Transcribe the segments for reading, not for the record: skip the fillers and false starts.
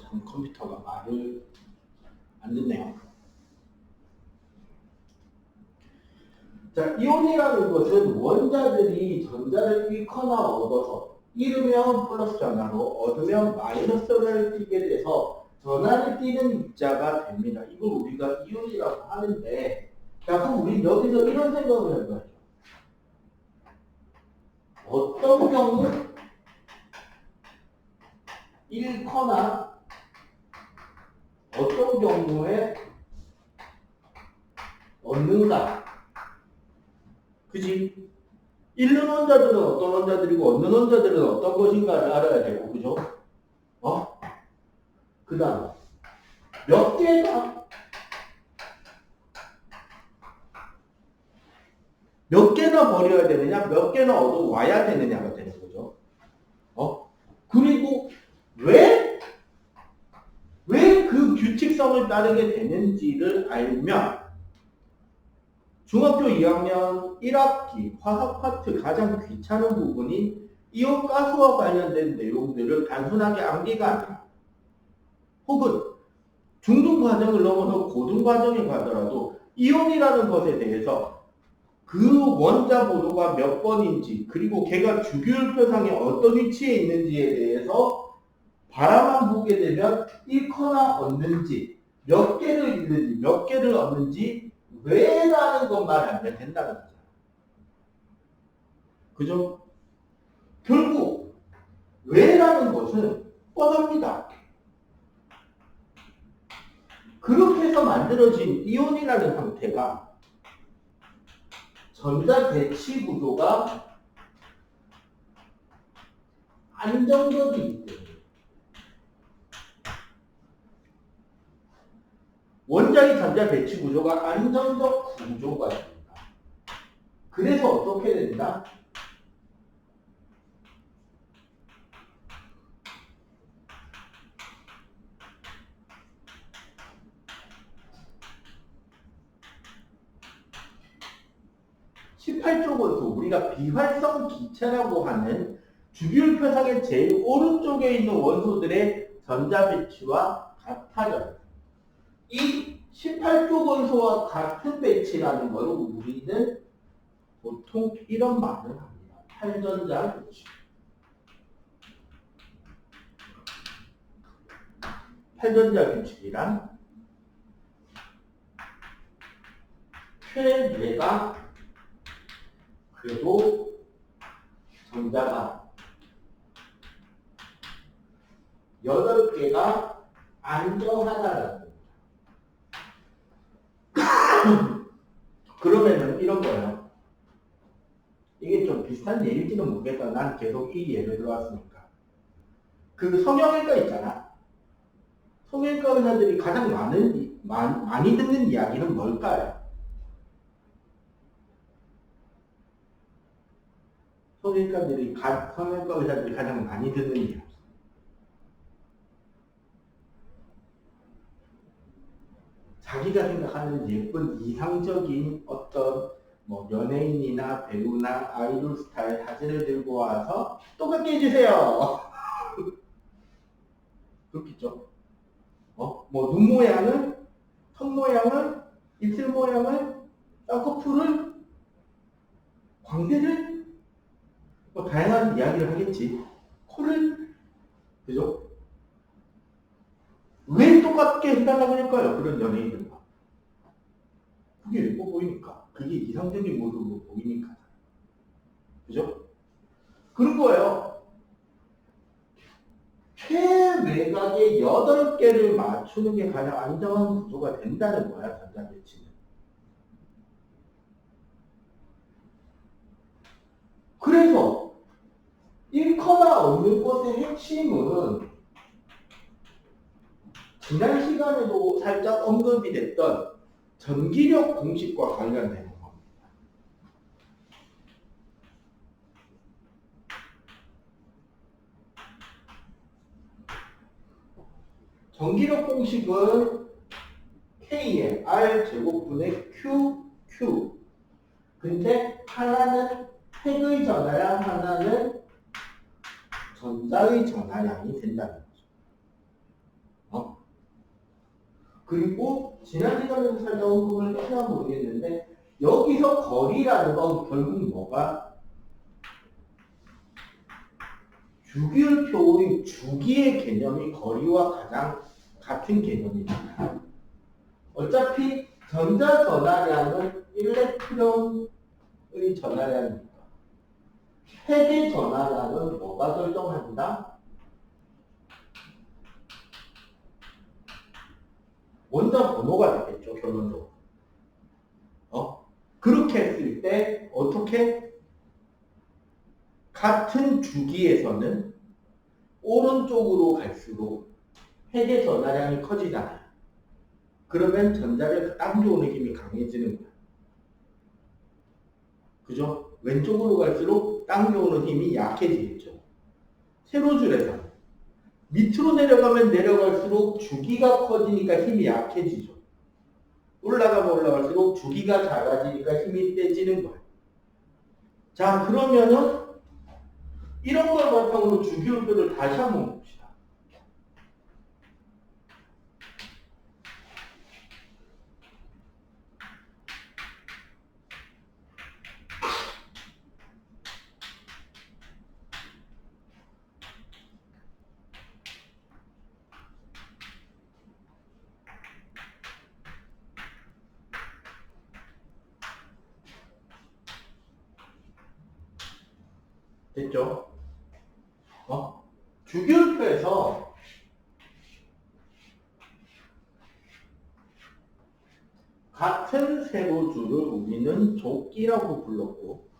참 컴퓨터가 말을 안 듣네요. 자, 이온이라는 것은 원자들이 전자를 잃거나 얻어서 잃으면 플러스 전하로 얻으면 마이너스 전하를 띠게 돼서 전하를 띠는 입자가 됩니다. 이걸 우리가 이온이라고 하는데, 자, 그럼 우리 여기서 이런 생각을 해봐야죠. 어떤 경우 잃거나 어떤 경우에 얻는가? 그지? 잃는 원자들은 어떤 원자들이고 얻는 원자들은 어떤 것인가를 알아야 되고, 그죠? 그 다음 몇 개나 버려야 되느냐, 몇 개나 얻어와야 되느냐가 되는 거죠. 그리고 왜 그 규칙성을 따르게 되는지를 알면 중학교 2학년 1학기 화학 파트 가장 귀찮은 부분인 이온 가스와 관련된 내용들을 단순하게 암기가 아니라 혹은 중등 과정을 넘어서 고등 과정에 가더라도 이온이라는 것에 대해서 그 원자 번호가 몇 번인지 그리고 걔가 주기율표상에 어떤 위치에 있는지에 대해서 바라만 보게 되면 잃거나 얻는지 몇 개를 잃는지 몇 개를 얻는지 왜라는 것만 알면 된다는 거죠. 그죠? 결국 왜라는 것은 뻔합니다. 그렇게 해서 만들어진 이온이라는 형태가 전자 배치 구조가 안정적이기 때문에 원자의 전자 배치 구조가 안정적 구조가 됩니다. 그래서 어떻게 된다? (18쪽에서) 우리가 비활성 기체라고 하는 주기율표상의 제일 오른쪽에 있는 원소들의 전자 배치와 같아져요. 이 18쪽 원소와 같은 배치라는 것을 우리는 보통 이런 말을 합니다. 8전자 배치. 8전자 배치란 최뇌가 그래도 전자가 8개가 안정하다라는 겁니다. 그러면은 이런 거예요. 이게 좀 비슷한 예일지는 모르겠다. 난 계속 이 예를 들어왔으니까. 그 성형외과 있잖아. 성형외과 의사들이 가장 많이 듣는 이야기는 뭘까요? 성형외과 의사들이 가장 많이 듣는 이야기. 자기가 생각하는 예쁜 이상적인 어떤 뭐 연예인이나 배우나 아이돌 스타의 사진을 들고 와서 똑같게 해주세요. 그렇겠죠? 뭐 눈 모양을, 턱 모양을, 입술 모양을, 쌍꺼풀을, 광대를 뭐 다양한 이야기를 하겠지. 코를, 그죠? 왜 똑같게 해달라고 할까요? 그런 연예인들과. 그게 예뻐 보이니까. 그게 이상적인 모습으로 보이니까. 그죠? 그런 거예요. 최외곽의 8개를 맞추는 게 가장 안정한 구조가 된다는 거야, 전자 배치는. 그래서 잃거나 얻는 것의 핵심은 지난 시간에도 살짝 언급이 됐던 전기력 공식과 관련되는 겁니다. 전기력 공식은 K의 R제곱분의 QQ. 근데 하나는 핵의 전하량, 하나는 전자의 전하량이 된다는 거죠. 그리고 지난 시간에도 살짝 언급을 했나 모르겠는데 여기서 거리라는 건 결국 뭐가 주기율표의 주기의 개념이 거리와 가장 같은 개념이잖아요. 어차피 전자 전하량은 일렉트론의 전하량이니까 핵의 전하량은 뭐가 결정한다? 원자 번호가 되겠죠, 결론적으로. 그렇게 했을 때 어떻게 같은 주기에서는 오른쪽으로 갈수록 핵의 전하량이 커지잖아요. 그러면 전자를 당겨오는 힘이 강해지는 거예요. 그죠? 왼쪽으로 갈수록 당겨오는 힘이 약해지겠죠. 세로줄에서는 밑으로 내려가면 내려갈수록 주기가 커지니까 힘이 약해지죠. 올라가면 올라갈수록 주기가 작아지니까 힘이 떼지는 거예요. 자, 그러면은 이런 걸 바탕으로 주기율표를 다시 한번 봅시다. 됐죠? 주기율표에서 같은 세로줄을 우리는 족기라고 불렀고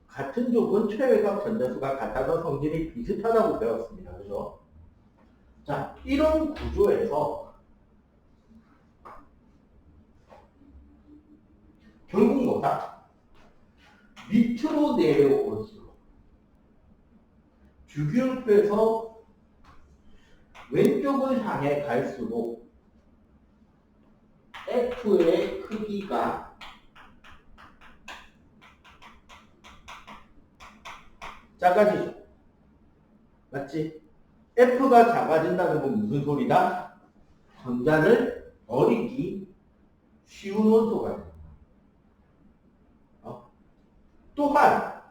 같은 족은 최외각 전자수가 같아서 성질이 비슷하다고 배웠습니다. 그죠? 자, 이런 구조에서 결국 뭐다? 밑으로 내려올수록 주기율표에서 왼쪽을 향해 갈수록 F의 크기가 작아지죠. 맞지? F가 작아진다는 건 무슨 소리다? 전자를 버리기 쉬운 원소가 됩니다. 또한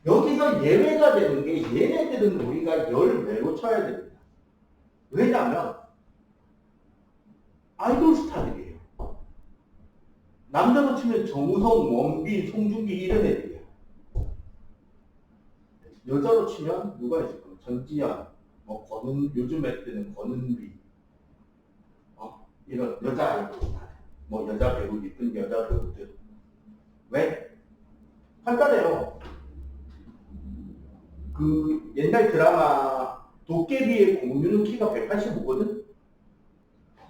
여기서 예외가 되는 게 얘네들은 우리가 열외로 쳐야 됩니다. 왜냐하면 아이돌 스타들이에요. 남자로 치면 정우성, 원빈, 송중기 이런 애들이에요. 여자로 치면 누가 있을까? 전지현, 요즘 애들은 권은비, 이런 여자 아이돌 스타들, 여자 배우, 이쁜 여자 배우들. 왜? 간단해요. 그 옛날 드라마 도깨비의 공유는 키가 185거든?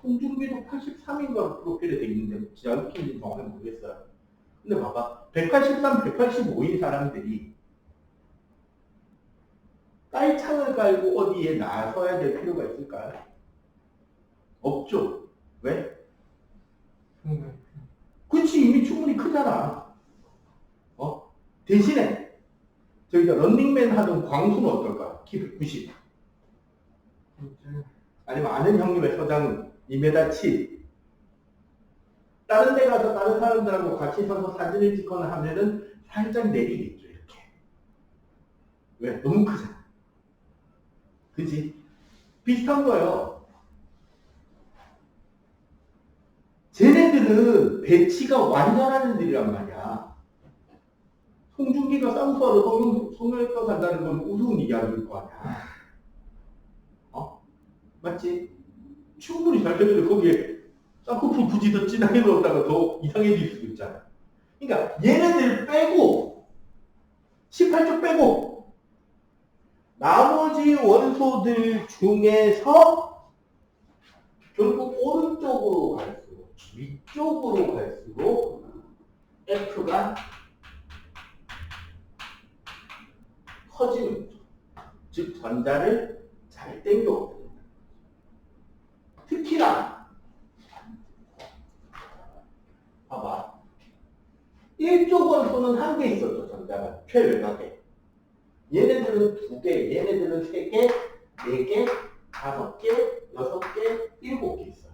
홍준기도 83인가 프로필에 돼 있는데 정확히인지 정확히 모르겠어요. 근데 봐봐. 183, 185인 사람들이 깔창을 깔고 어디에 나서야 될 필요가 있을까요? 없죠. 왜? 그치, 이미 충분히 크잖아. 대신에 저희가 런닝맨 하던 광수는 어떨까? 키 190. 아니면 아는 형님의 서장은 2m 7. 다른 데 가서 다른 사람들하고 같이 서서 사진을 찍거나 하면은 살짝 내리겠죠, 이렇게. 왜? 너무 크잖아. 그치? 비슷한 거예요. 쟤네들은 배치가 완전한 애들이란 말이야. 송중기가 쌍수하러 성형외과 간다는 건 우스운 이야기일 거 아니야. 맞지? 충분히 잘 되는데 거기에 쌍꺼풀 굳이 더 진하게 넣었다가 더 이상해질 수도 있잖아. 그러니까 얘네들 빼고 18쪽 빼고 나머지 원소들 중에서 결국 오른쪽으로 갈수록 위쪽으로 갈수록 F가 커지는 거죠. 즉 전자를 잘 땡겨오거든요. 특히나 봐봐. 1쪽 원소는 한 개 있었죠. 전자가 최외곽에. 얘네들은 2개, 얘네들은 3개, 4개, 5개, 6개, 7개 있어요.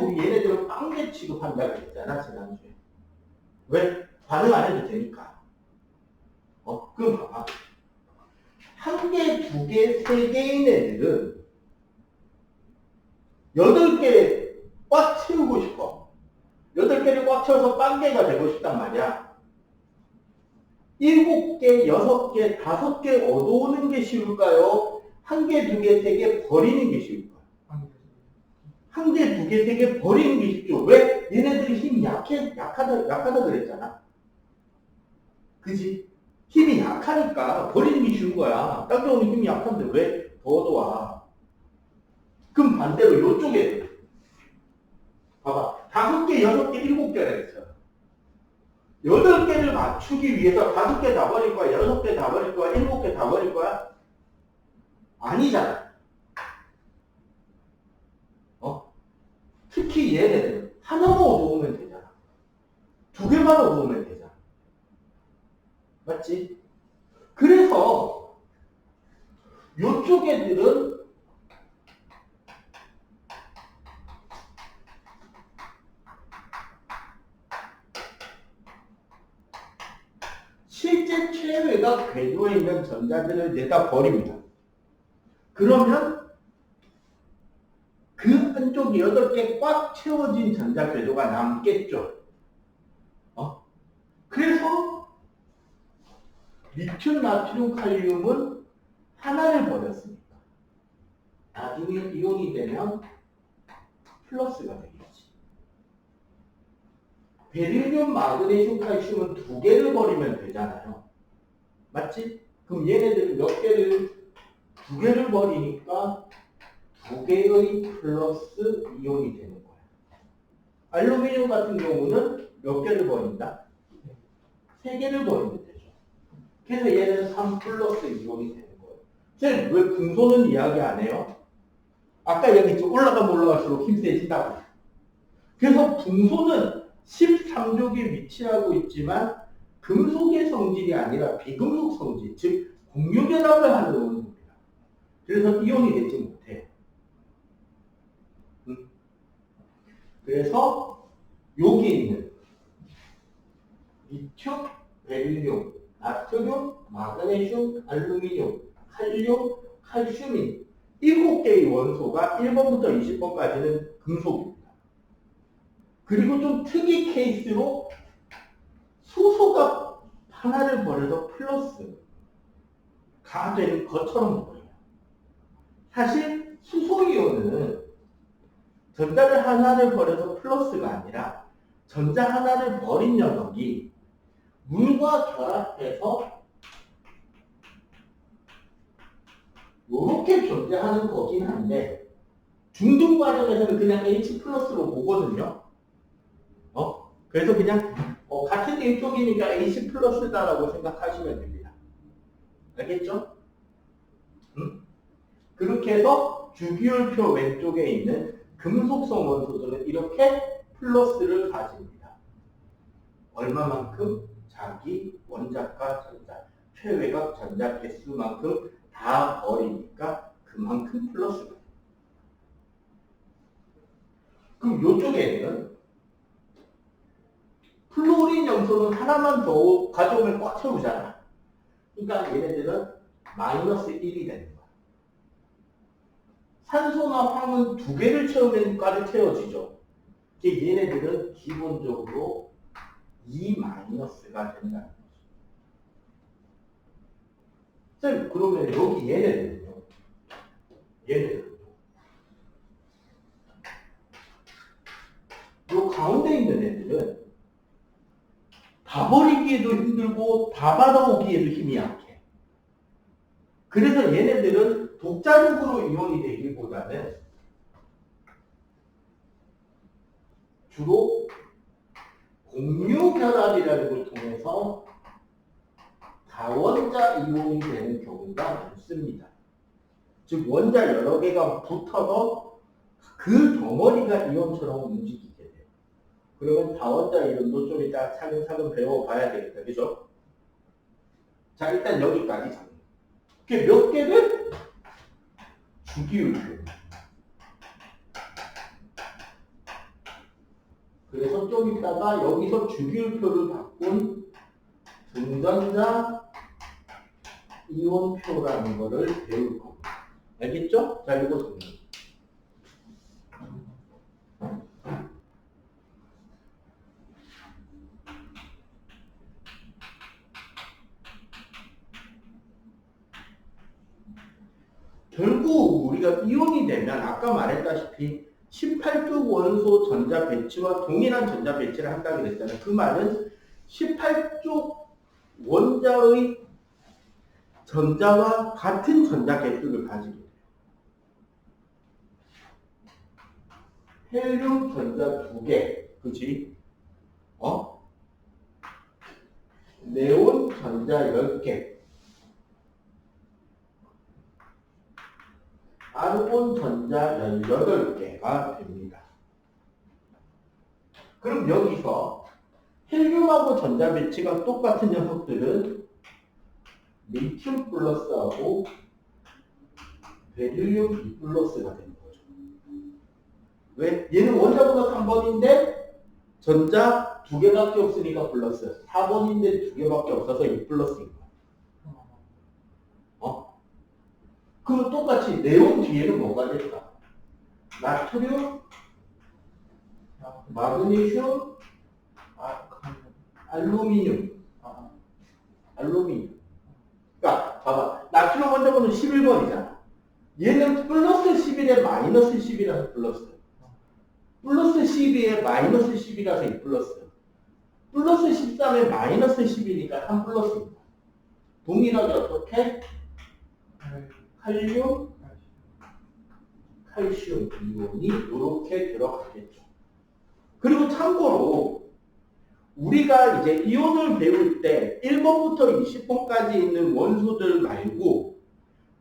우리 얘네들은 빵개 취급한다고 했잖아, 지난주에. 왜? 반응 안 해도 되니까. 그럼 봐봐. 한 개, 두 개, 세 개인 애들은 8개 꽉 채우고 싶어. 8개를 꽉 채워서 빵개가 되고 싶단 말이야. 7개, 6개, 5개 얻어오는 게 쉬울까요? 한 개, 두 개, 세 개 버리는 게 쉬울까요? 한 개, 두 개, 세 개 버리는 게 쉽죠. 왜? 얘네들이 힘이 약하다 그랬잖아. 그지? 힘이 약하니까 버리는 게 쉬운 거야. 딴 힘이 약한데 왜 더 얻어와? 그럼 반대로 이쪽에 봐봐. 5개, 6개, 7개가 있어. 8개를 맞추기 위해서 5개 다 버릴 거야? 6개 다 버릴 거야? 7개 다 버릴 거야? 아니잖아. 특히 얘네들은 하나만 얻어오면 되잖아. 2개만 얻어오면 되잖아. 맞지? 그래서 요쪽 애들은 실제 최외각 궤도에 있는 전자들을 내다 버립니다. 그러면 그 한쪽이 8개 꽉 채워진 전자 궤도가 남겠죠. 그래서 리튬, 나트륨, 칼륨은 하나를 버렸으니까 나중에 이온이 되면 플러스가 되겠지. 베릴륨, 마그네슘, 칼슘은 2개를 버리면 되잖아요. 맞지? 그럼 얘네들은 몇 개를? 2개를 버리니까 2개의 플러스 이온이 되는 거야. 알루미늄 같은 경우는 몇 개를 버린다? 3개를 버리면 되죠. 그래서 얘는 3 플러스 이온이 되는 거예요. 쟤는 왜 금소는 이야기 안 해요? 아까 얘기했죠. 올라가면 올라갈수록 힘 세진다고. 그래서 붕소는 13족에 위치하고 있지만 금속의 성질이 아니라 비금속 성질, 즉 공유결합을 하는 원소입니다. 그래서 이온이 되지 못해요. 그래서 여기 있는 리튬, 베릴륨, 나트륨, 마그네슘, 알루미늄, 칼륨, 칼슘인 7개의 원소가 1번부터 20번까지는 금속입니다. 그리고 좀 특이 케이스로 수소가 하나를 버려서 플러스가 되는 것처럼 보여요. 사실 수소이온은 전자를 하나를 버려서 플러스가 아니라 전자 하나를 버린 녀석이 물과 결합해서 이렇게 존재하는 거긴 한데 중등 과정에서는 그냥 H 플러스로 보거든요. 그래서 그냥 같은 일쪽이니까 H 플러스다라고 생각하시면 됩니다. 알겠죠? 그렇게 해서 주기율표 왼쪽에 있는 금속성 원소들은 이렇게 플러스를 가집니다. 얼마만큼? 자기 원자과 전자, 최외각 전자 개수만큼 다 버리니까 그만큼 플러스가 돼요. 그럼 이쪽에는 플로린 염소는 하나만 더 가져오면 꽉 채우잖아. 그러니까 얘네들은 마이너스 1이 되는 거야. 산소나 황은 2개를 채우면 가득 채워지죠. 얘네들은 기본적으로 2 마이너스가 된다는 거죠. 쌤, 그러면 여기 얘네들은요? 요 가운데 있는 애들은 다 버리기에도 힘들고 다 받아오기에도 힘이 약해. 그래서 얘네들은 독자적으로 이온이 되기보다는 주로 공유결합이라는 걸 통해서 다원자 이온이 되는 경우가 많습니다. 즉 원자 여러 개가 붙어서 그 덩어리가 이온처럼 움직이게 돼요. 그러면 다원자 이온도 좀 이따 차근차근 배워봐야 되겠다. 그죠? 자, 일단 여기까지 잡는. 그게 몇 개를? 주기율표. 그래서 좀 이따가 여기서 주기율표를 바꾼 중전자 이온표라는 거를 배울 겁니다. 알겠죠? 자, 이거 정리. 결국 우리가 이온이 되면 아까 말했다시피 18쪽 원소 전자 배치와 동일한 전자 배치를 한다고 그랬잖아요. 그 말은 18쪽 원자의 전자와 같은 전자 개수를 가지게 돼요. 헬륨 전자 2개, 그치? 네온 전자 10개, 아르곤 전자 18개가 됩니다. 그럼 여기서 헬륨하고 전자 배치가 똑같은 녀석들은 리튬 플러스하고 베릴륨 2 플러스가 되는 거죠. 왜? 얘는 원자번호 3번인데 전자 2개밖에 없으니까 플러스, 4번인데 2개밖에 없어서 2 플러스인 거야. 그럼 똑같이 네온 뒤에는 뭐가 될까? 나트륨, 마그네슘, 알루미늄. 알루미늄. 그러니까 봐봐. 나트륨 원자번호는 11번이잖아. 얘는 플러스 11에 마이너스 10이라서 플러스. 플러스 12에 마이너스 10이라서 2 플러스. 플러스 13에 마이너스 10이니까 3 플러스입니다. 동일하게 어떻게? 칼륨, 칼슘 이온이 이렇게 들어가겠죠. 그리고 참고로 우리가 이제 이온을 배울 때 1번부터 20번까지 있는 원소들 말고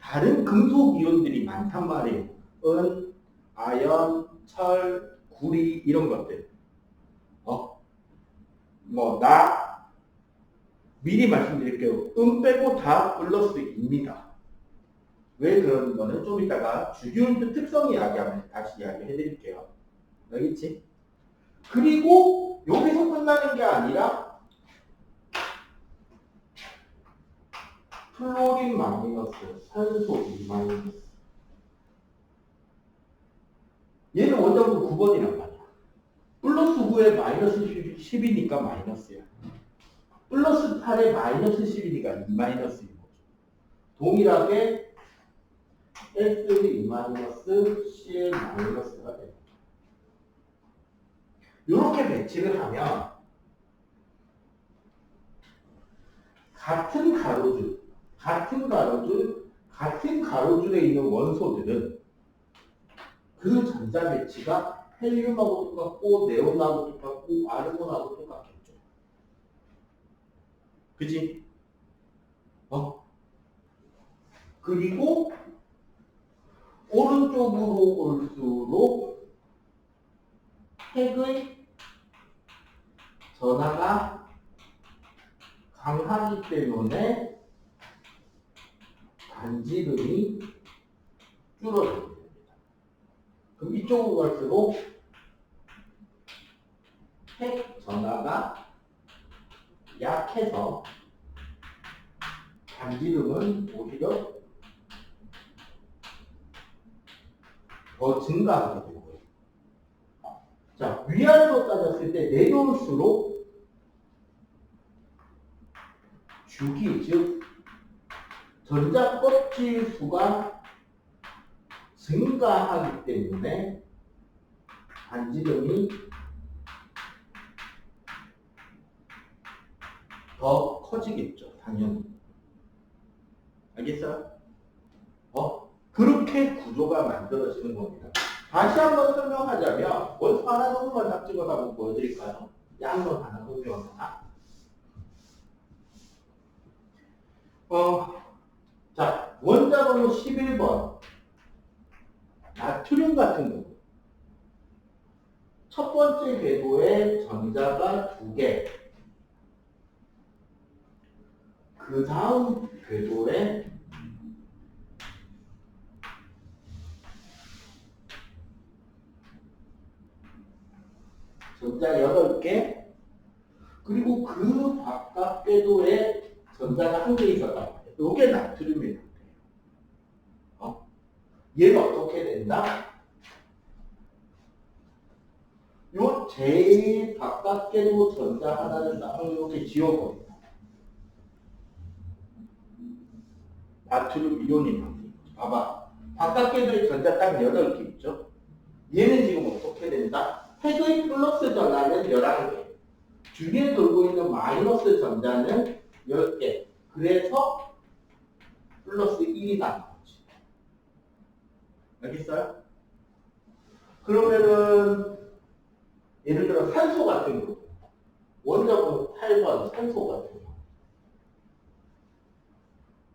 다른 금속 이온들이 많단 말이에요. 은, 아연, 철, 구리 이런 것들. 미리 말씀드릴게요. 빼고 다 플러스입니다. 왜 그런 거는 좀 이따가 주기율표 특성 이야기하면 다시 이야기해 드릴게요. 알겠지? 그리고 여기서 끝나는 게 아니라 플로린 마이너스, 산소 2 마이너스. 얘는 원자번호 9번이란 말이야. 플러스 9에 마이너스 10이니까 마이너스야. 플러스 8에 마이너스 10이니까 2 마이너스인 거죠. 동일하게 S2 마이너스 Cl 마이너스가 됩니다. 이렇게 배치를 하면 같은 가로줄에 있는 원소들은 그 전자 배치가 헬륨하고 똑같고 네온하고 똑같고 아르곤하고 똑같겠죠. 그지? 그리고 오른쪽으로 올수록 핵의 전하가 강하기 때문에 반지름이 줄어들게 됩니다. 그럼 이쪽으로 갈수록 핵 전하가 약해서 반지름은 오히려 더 증가하게 되고요. 자, 위아래로 따졌을 때 내려올수록 주기, 즉 전자 껍질 수가 증가하기 때문에 반지름이 더 커지겠죠, 당연히. 알겠어요? 그렇게 구조가 만들어지는 겁니다. 다시 한번 설명하자면 원소 하나 정도만 딱 찍어서 한번 보여드릴까요? 양론 하나 설명 하나. 자, 원자번호 11번 나트륨 같은 경우 첫 번째 궤도에 전자가 2개, 그 다음 궤도에 전자 8개, 그리고 그 바깥 궤도에 전자가 한 개 있었단 말이에요. 요게 나트륨이 돼요. 얘는 어떻게 된다? 요 제일 바깥 궤도 전자 하나를 딱 이렇게 지워버립니다. 나트륨 이온이 나옵니다. 봐봐. 바깥 궤도에 전자 딱 8개 있죠? 얘는 지금 어떻게 된다? 핵의 플러스 전하는 11개. 주위에 돌고 있는 마이너스 전자는 10개. 그래서 플러스 1이 나는 거지. 알겠어요? 그러면은 예를 들어 산소 같은 경우 원자번 8번 산소 같은 경우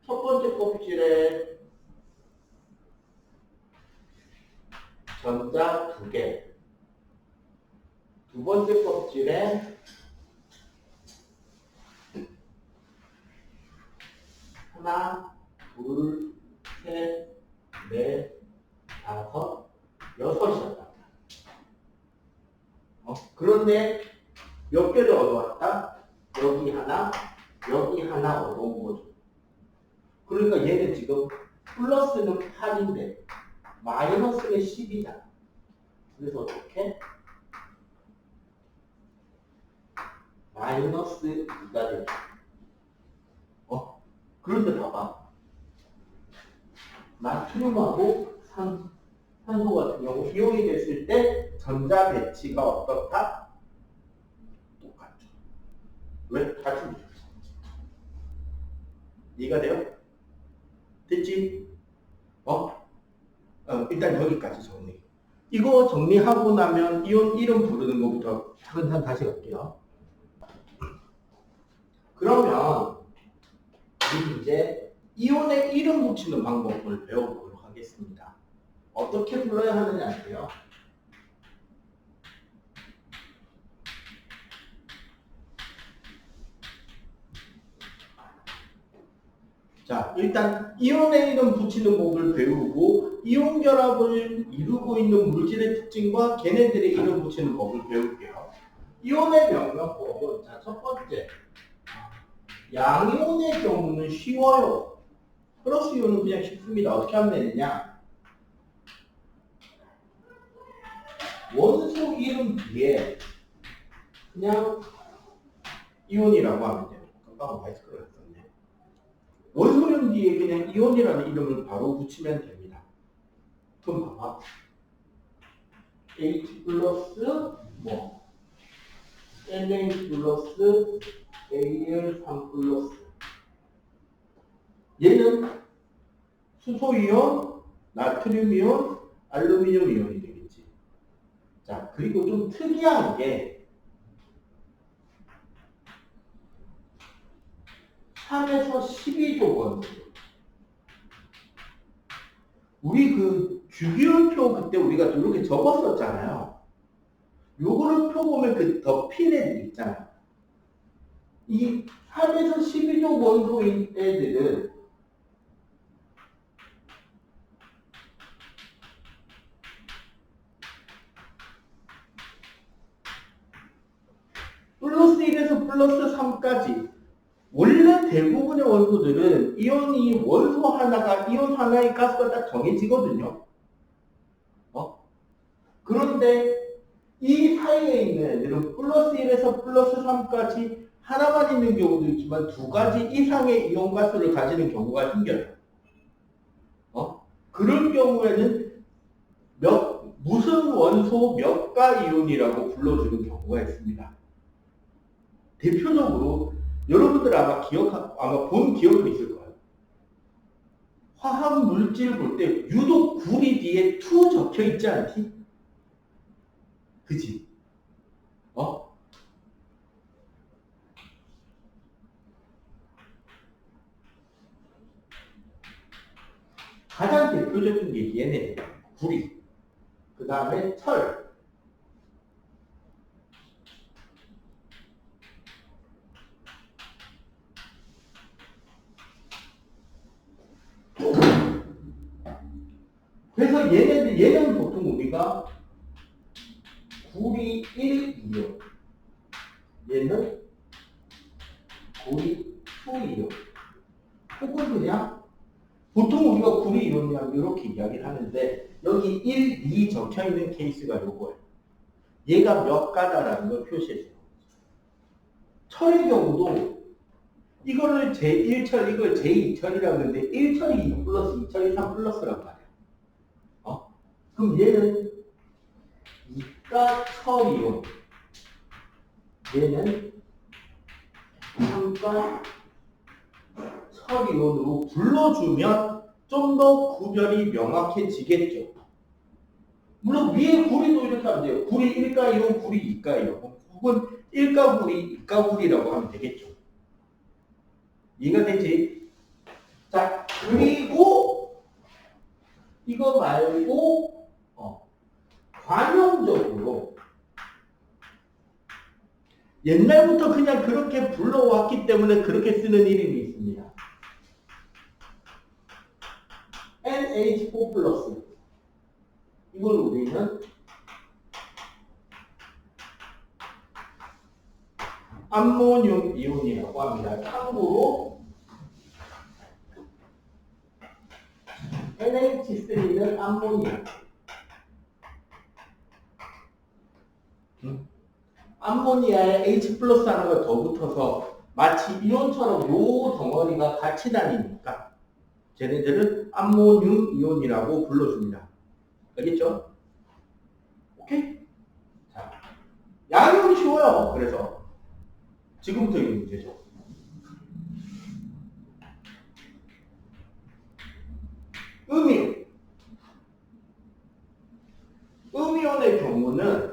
첫 번째 껍질에 전자 2개, 두 번째 껍질에 하나, 둘, 셋, 넷, 다섯, 여섯이었다. 그런데 몇 개를 얻어왔다? 여기 하나 얻어온 거죠. 그러니까 얘는 지금 플러스는 8인데 마이너스는 10이다. 그래서 어떻게? 마이너스 2가 되죠. 그런데 봐봐. 나트륨하고 산소 같은 경우 이온이 됐을 때 전자 배치가 어떻다? 똑같죠. 왜? 같은 거죠. 이해가 돼요? 됐지? 일단 여기까지 정리. 이거 정리하고 나면 이온 이름 부르는 것부터 차근차근 다시 갈게요. 그러면 우리 이제 이온에 이름 붙이는 방법을 배워보도록 하겠습니다. 어떻게 불러야 하느냐 할게요. 자, 일단 이온에 이름 붙이는 법을 배우고 이온 결합을 이루고 있는 물질의 특징과 걔네들의 이름 붙이는 법을 배울게요. 이온의 명명법은 자, 첫 번째 양이온의 경우는 쉬워요. 플러스 이온은 그냥 쉽습니다. 어떻게 하면 되느냐? 원소 이름 뒤에 그냥 이온이라고 하면 돼요. 깜빡 마이크를 했었네. 원소 이름 뒤에 그냥 이온이라는 이름을 바로 붙이면 됩니다. 그럼 봐봐. H 플러스 뭐 NH 플러스 Al3 플러스 얘는 수소이온, 나트륨이온, 알루미늄 이온이 되겠지. 자, 그리고 좀 특이한 게 3에서 12조 원소. 우리 그 주기율표 그때 우리가 이렇게 적었었잖아요. 요거를 펴보면 그 덮인 애들 있잖아요. 이 3에서 12조 원소인 애들은 플러스 1에서 플러스 3까지 원래 대부분의 원소들은 이온이 원소 하나가 이온 하나의 가스가 딱 정해지거든요. 그런데 이 사이에 있는 애들은 플러스 1에서 플러스 3까지 하나만 있는 경우도 있지만 두 가지 이상의 이온 가스를 가지는 경우가 생겨요. 그런 경우에는 무슨 원소 몇 가 이온이라고 불러주는 경우가 있습니다. 대표적으로 여러분들 아마 본 기억은 있을 거예요. 화학 물질 볼 때 유독 구리 뒤에 2 적혀 있지 않지? 그치? 가장 대표적인 게 얘네, 구리. 그 다음에 철. 그래서 얘는 보통 우리가 구리 1이온. 얘는 구리 2이온. 혹은 그냥 보통 우리가 구리 이온이라고 이렇게 이야기를 하는데 여기 1, 2 적혀 있는 케이스가 요거예요. 얘가 몇 가다라는 걸 표시해줘요. 철의 경우도 이거를 제1철, 이걸 제2철이라고 하는데 1철이 2 플러스 2철이 3 플러스란 말이에요. 그럼 얘는 이가 철이온, 얘는 삼가 철이온으로 불러주면 좀 더 구별이 명확해지겠죠. 물론 위에 구리도 이렇게 하면 돼요. 구리 1가 이온, 구리 2가 이온, 혹은 1가 구리, 2가 구리라고 하면 되겠죠. 이해가 되지? 자, 그리고 이거 말고 관용적으로 옛날부터 그냥 그렇게 불러왔기 때문에 그렇게 쓰는 이름이 있습니다. NH4 플러스. 이걸 우리는 암모늄 이온이라고 합니다. 참고로 NH3는 암모니아. 암모니아에 H 플러스 하나가 더 붙어서 마치 이온처럼 요 덩어리가 같이 다니니까 쟤네들은 암모늄 이온이라고 불러줍니다. 알겠죠? 오케이? 자, 양이온이 쉬워요. 그래서 지금부터 이 문제죠. 음이온. 음이온의 경우는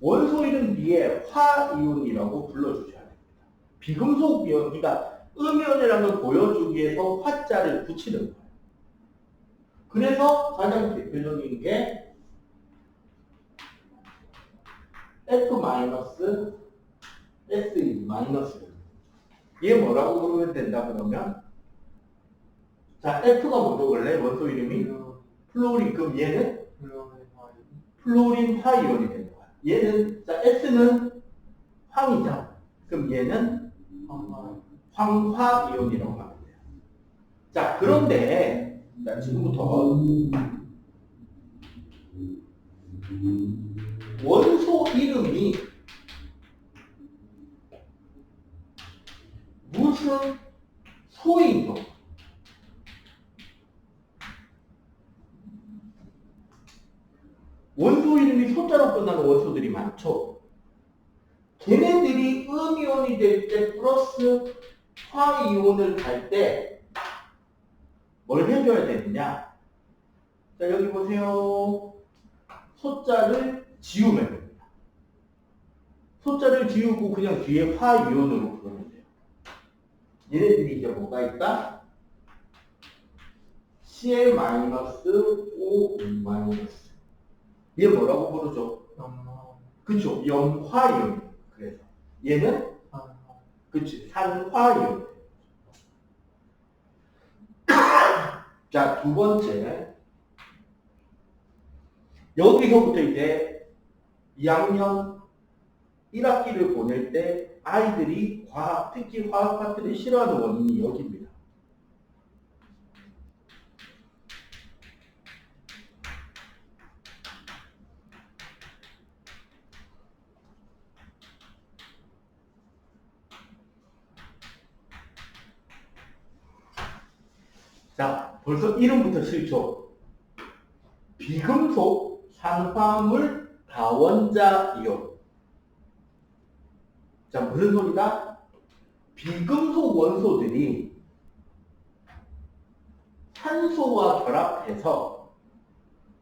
원소 이름 뒤에 화이온이라고 불러주셔야 됩니다. 비금속 이온, 그러니까 음이온이라는 걸 보여주기 위해서 화자를 붙이는 거예요. 그래서 가장 대표적인 게 F-, SE-. 얘 뭐라고 부르면 된다 그러면, 자, F가 먼저 볼래? 원소 이름이 플로린. 그럼 얘는 플로린 화이온이 되는 거야. 얘는, 자, S는 황이죠. 그럼 얘는 황화이온이라고 하면 돼요. 자, 그런데, 자, 지금부터 원소 이름이 무슨 소인도 원소 이름이 소자로 끝나는 원소들이 많죠. 걔네들이 음이온이 될 때 플러스 화이온을 갈 때 뭘 해줘야 되느냐? 자, 여기 보세요. 소자를 지우면 됩니다. 소자를 지우고 그냥 뒤에 화이온으로 부르면 돼요. 얘네들이 이제 뭐가 있다? Cl-O-. 얘 뭐라고 부르죠? 그쵸? 염화이온. 그래서 얘는 그치? 산화이온. 자, 두 번째. 여기서부터 이제 2학년 1학기를 보낼 때 아이들이 과학, 특히 화학 파트를 싫어하는 원인이 여기입니다. 자, 벌써 이름부터 싫죠? 비금속 산화물 다원자 이온. 자, 무슨 소리다? 비금속 원소들이 산소와 결합해서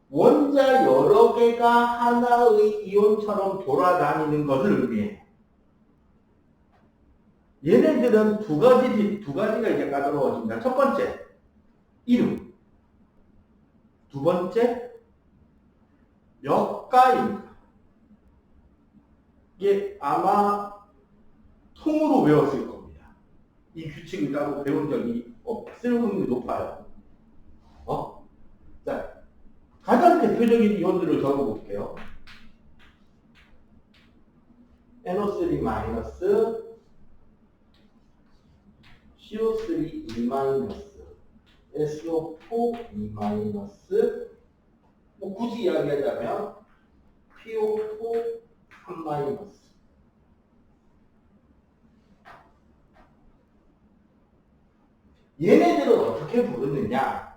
원자 여러 개가 하나의 이온처럼 돌아다니는 것을 의미해요. 얘네들은 두 가지가 이제 까다로워집니다. 첫 번째, 이름. 두 번째, 몇 가입니다. 이게 아마 통으로 외웠을 겁니다. 이 규칙. 규칙을 따로 배운 적이 없을 확률이 높아요. 자, 가장 대표적인 이온들을 적어볼게요. NO3 마이너스, CO3 2 마이너스, SO4 2 마이너스, 뭐 굳이 이야기하자면 PO4 3 마이너스. 얘네들은 어떻게 부르느냐?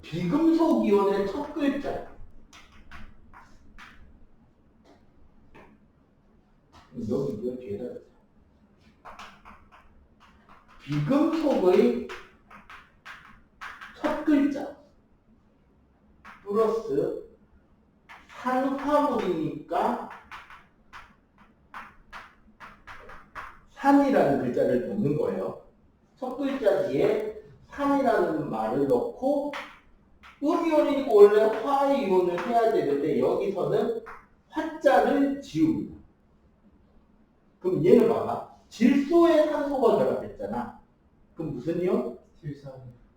비금속 이온의 첫 글자. 여기 이거 뒤에다. 비금속의 첫 글자 플러스 산화물이니까 산이라는 글자를 넣는 거예요. 첫 글자 뒤에 산이라는 말을 넣고 음이온이니까 원래 화이온을 해야 되는데 여기서는 화자를 지웁니다. 그럼 얘는 봐봐. 질소에 산소가 결합했잖아. 그럼 무슨 이온?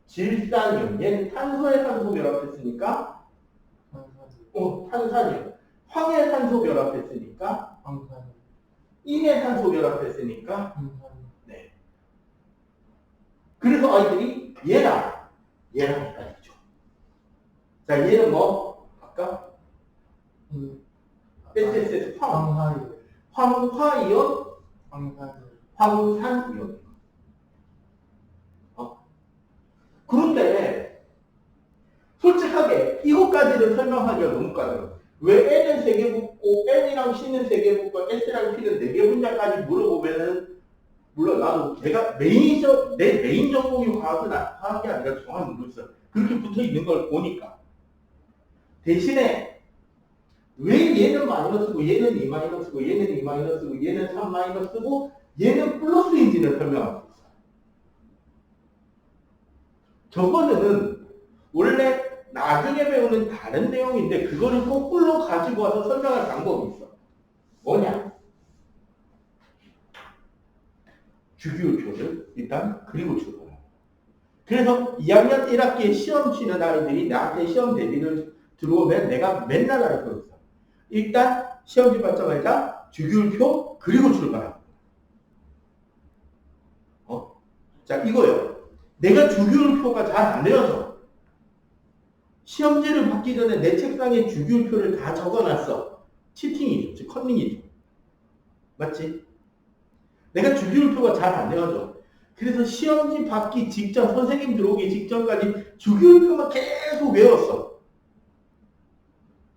질산이온. 얘는 탄소에 산소 결합했으니까 탄산이온. 황에 산소 결합했으니까 인에 산소 결합했으니까 네. 그래서 아이들이 얘랑 헷갈리죠. 자, 얘는 뭐? 아까? SSS 황화이온, 황산이온. 그런데 솔직하게 이것까지는 설명하기가 너무 까다로워. 왜 N은 3개 붙고 N이랑 C는 3개 붙고 S랑 P는 4개 분자까지 물어보면은 물론 나도 내가 내 메인 전공이 화학이 아니라 정확히 모르겠어. 그렇게 붙어 있는 걸 보니까 대신에 왜 얘는 마이너스고 얘는 2 마이너스고 얘는 2 마이너스고 얘는 3 마이너스고 얘는 플러스인지는 설명하고 있어요. 저거는 원래 나중에 배우는 다른 내용인데 그거를 거꾸로 가지고 와서 설명할 방법이 있어. 뭐냐? 주기율표를 일단 그리고 출발해요. 그래서 2학년 1학기에 시험 치는 아이들이 나한테 시험 대비를 들어오면 내가 맨날 알고 있어. 일단 시험지 받자마자 주기율표 그리고 출발하고. 자, 이거요. 내가 주기율표가 잘 안 외워져. 시험지를 받기 전에 내 책상에 주기율표를 다 적어놨어. 치팅이죠. 즉 컨닝이죠. 맞지? 내가 주기율표가 잘 안 외워져. 그래서 시험지 받기 직전, 선생님 들어오기 직전까지 주기율표만 계속 외웠어.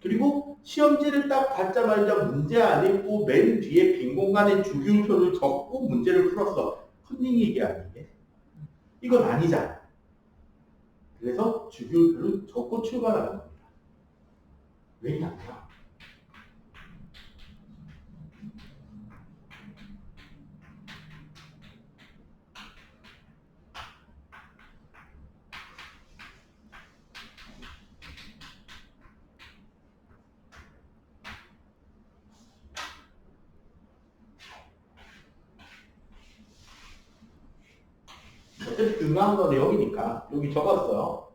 그리고 시험지를 딱 받자마자 문제 안 읽고 맨 뒤에 빈 공간에 주기율표를 적고 문제를 풀었어. 컨닝이 이게 아니게? 이건 아니잖아. 그래서 주기율표를 적고 출발하는 겁니다. 왜냐면 어차피 중요한 건 여기니까 여기 적었어요.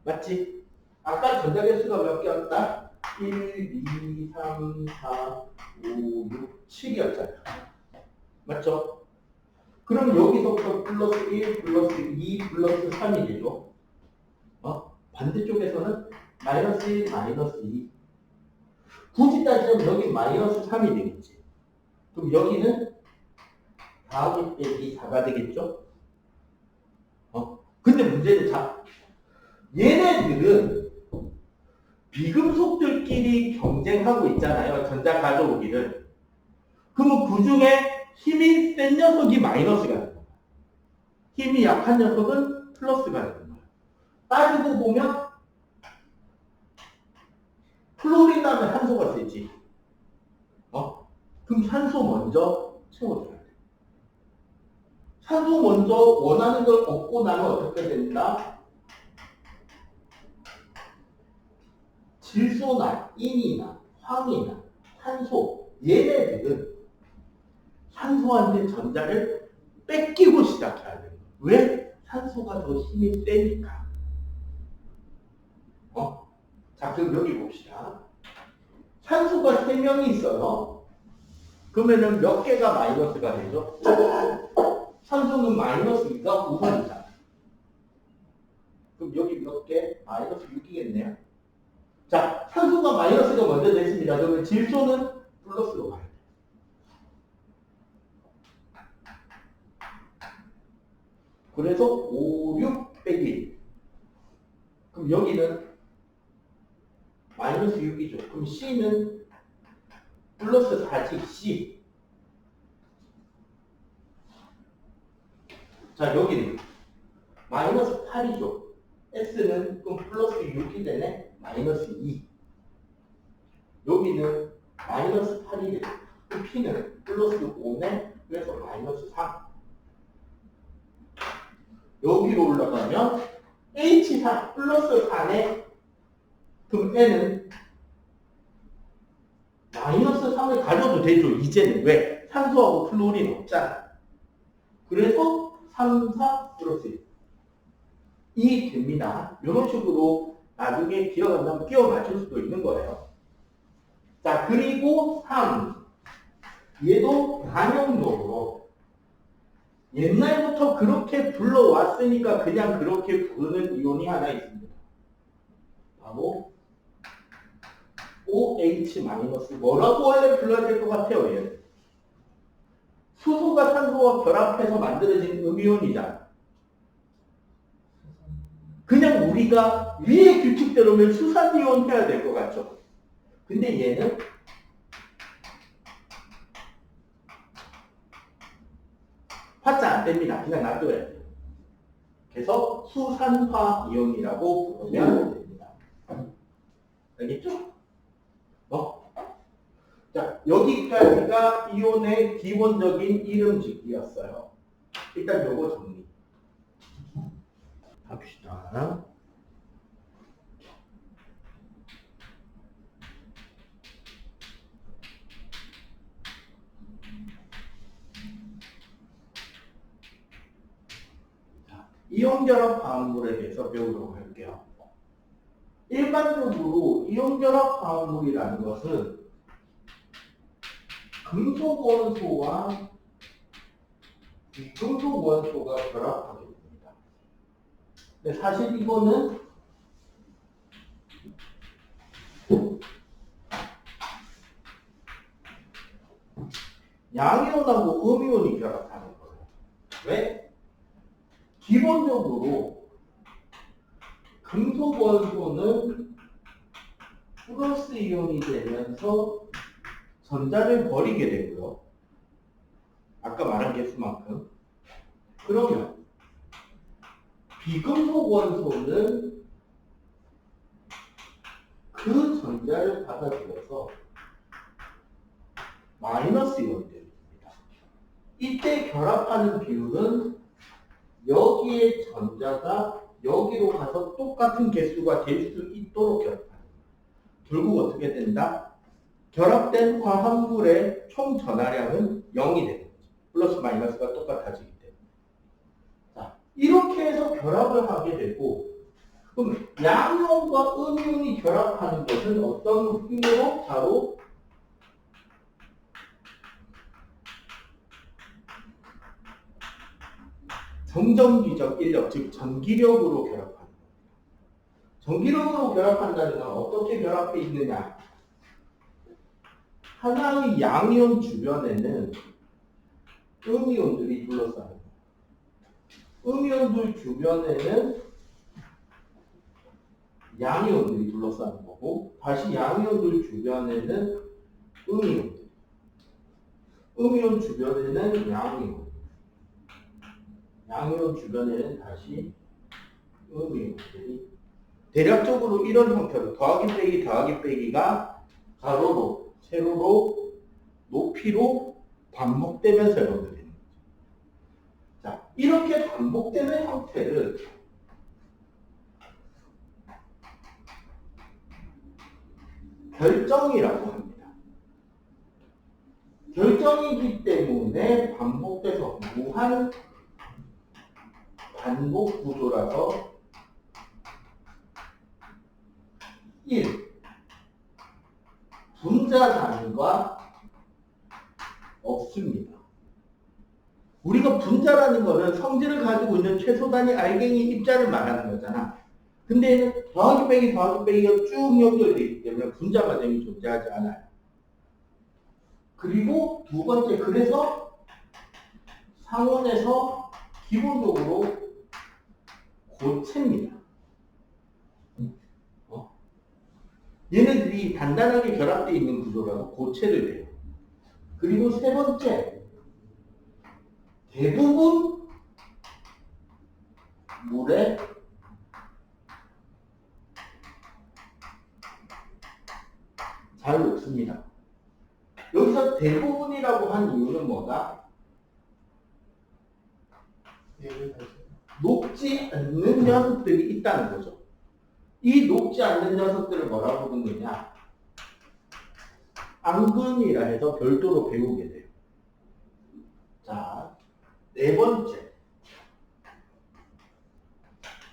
맞지? 아까 전자개수가 몇 개였다? 1, 2, 3, 4, 5, 6, 7이었잖아. 맞죠? 그럼 여기서부터 플러스 1, 플러스 2, 플러스 3이 되죠. 반대쪽에서는 마이너스 1, 마이너스 2. 굳이 따지면 여기 마이너스 3이 되겠지. 그럼 여기는 더하기 빼기 4가 되겠죠? 근데 문제는 얘네들은 비금속들끼리 경쟁하고 있잖아요. 전자 가져오기를. 그러면 그 중에 힘이 센 녀석이 마이너스가 되는 거야. 힘이 약한 녀석은 플러스가 되는 거야. 따지고 보면 플로린 다음에 산소가 세지. 그럼 산소 먼저 채워줘야 돼. 산소 먼저 원하는 걸 얻고 나면 어떻게 된다? 질소나 인이나 황이나 산소 얘네들은 산소 산소한테 전자를 뺏기고 시작해야 돼요. 왜? 산소가 더 힘이 세니까. 자, 그럼 여기 봅시다. 산소가 3명이 있어요. 그러면은 몇 개가 마이너스가 되죠? 산소는 마이너스니까 우선이잖아. 그럼 여기 몇 개? 마이너스 6이겠네요. 자, 산소가 마이너스가 먼저 됐습니다. 그러면 질소는 플러스로 가야 돼요. 그래서 5, 6 빼기 1. 그럼 여기는 마이너스 6이죠. 그럼 C는 플러스 4지, C. 자, 여기는 마이너스 8이죠. S는 그럼 플러스 6이 되네. 마이너스 2. 여기는 마이너스 8이 되네. 그럼 P는 플러스 5네. 그래서 마이너스 3. 여기로 올라가면 H4 플러스 4네. 그럼 N은 마이너스 3을 가져도 되죠. 이제는 왜? 산소하고 플로린 없잖아. 그래서 3, 4 플러스 1. 이 됩니다. 이런 식으로 나중에 기억 안 나면 끼워 맞출 수도 있는 거예요. 자, 그리고 3. 얘도 반영적으로 옛날부터 그렇게 불러왔으니까 그냥 그렇게 부르는 이온이 하나 있습니다. 바로 OH- 뭐라고 원래 불러야 될 것 같아요, 얘는? 수소가 산소와 결합해서 만들어진 음이온이잖아. 그냥 우리가 위의 규칙대로면 수산이온 해야 될 것 같죠? 근데 얘는 화자 안 뗍니다. 그냥 놔둬야 돼요. 그래서 수산화이온이라고 부르면 됩니다. 알겠죠? 자, 여기까지가 이온의 기본적인 이름 짓기였어요. 일단 요거 정리 합시다. 자, 이온결합 화합물에 대해서 배우도록 할게요. 일반적으로 이온결합 화합물이라는 것은 금속 원소와 비금속 원소가 결합하게 됩니다. 근데 사실 이거는 양이온하고 음이온이 결합하는 거예요. 왜? 기본적으로 금속 원소는 플러스 이온이 되면서 전자를 버리게 되고요. 아까 말한 개수만큼. 그러면 비금속 원소는 그 전자를 받아들여서 마이너스 이온이 됩니다. 이때 결합하는 비율은 여기에 전자가 여기로 가서 똑같은 개수가 될 수 있도록 결합하는 거예요. 결국 어떻게 된다? 결합된 화합물의 총 전하량은 0이 되는 거죠. 플러스 마이너스가 똑같아지기 때문에. 자, 이렇게 해서 결합을 하게 되고, 그럼 양이온과 음이온이 결합하는 것은 어떤 힘으로? 바로 정전기적 인력, 즉 전기력으로 결합하는 겁니다. 전기력으로 결합한다는 건 어떻게 결합해 있느냐? 하나의 양이온 주변에는 음이온들이 둘러싸는 거예요. 음이온들 주변에는 양이온들이 둘러싸는 거고, 다시 양이온들 주변에는 음이온들. 음이온 주변에는 양이온. 양이온 주변에는 다시 음이온들이. 대략적으로 이런 형태로 더하기 빼기 더하기 빼기가 가로로, 세로로, 높이로 반복되면서 연결되는 거죠. 자, 이렇게 반복되는 형태를 결정이라고 합니다. 결정이기 때문에 이게 반복돼서 무한 반복 구조라서 1. 분자 단위가 없습니다. 우리가 분자라는 거는 성질을 가지고 있는 최소 단위 알갱이 입자를 말하는 거잖아. 근데 얘는 더하기 빼기가 쭉 연결되어 있기 때문에 분자 과정이 존재하지 않아요. 그리고 두 번째, 그래서 상온에서 기본적으로 고체입니다. 얘네들이 단단하게 결합되어 있는 구조라서 고체를 돼요. 그리고 세 번째, 대부분 물에 잘 녹습니다. 여기서 대부분이라고 한 이유는 뭐다? 녹지 않는 녀석들이 있다는 거죠. 이 녹지 않는 녀석들을 뭐라고 부르느냐? 앙금이라 해서 별도로 배우게 돼요. 자, 네 번째.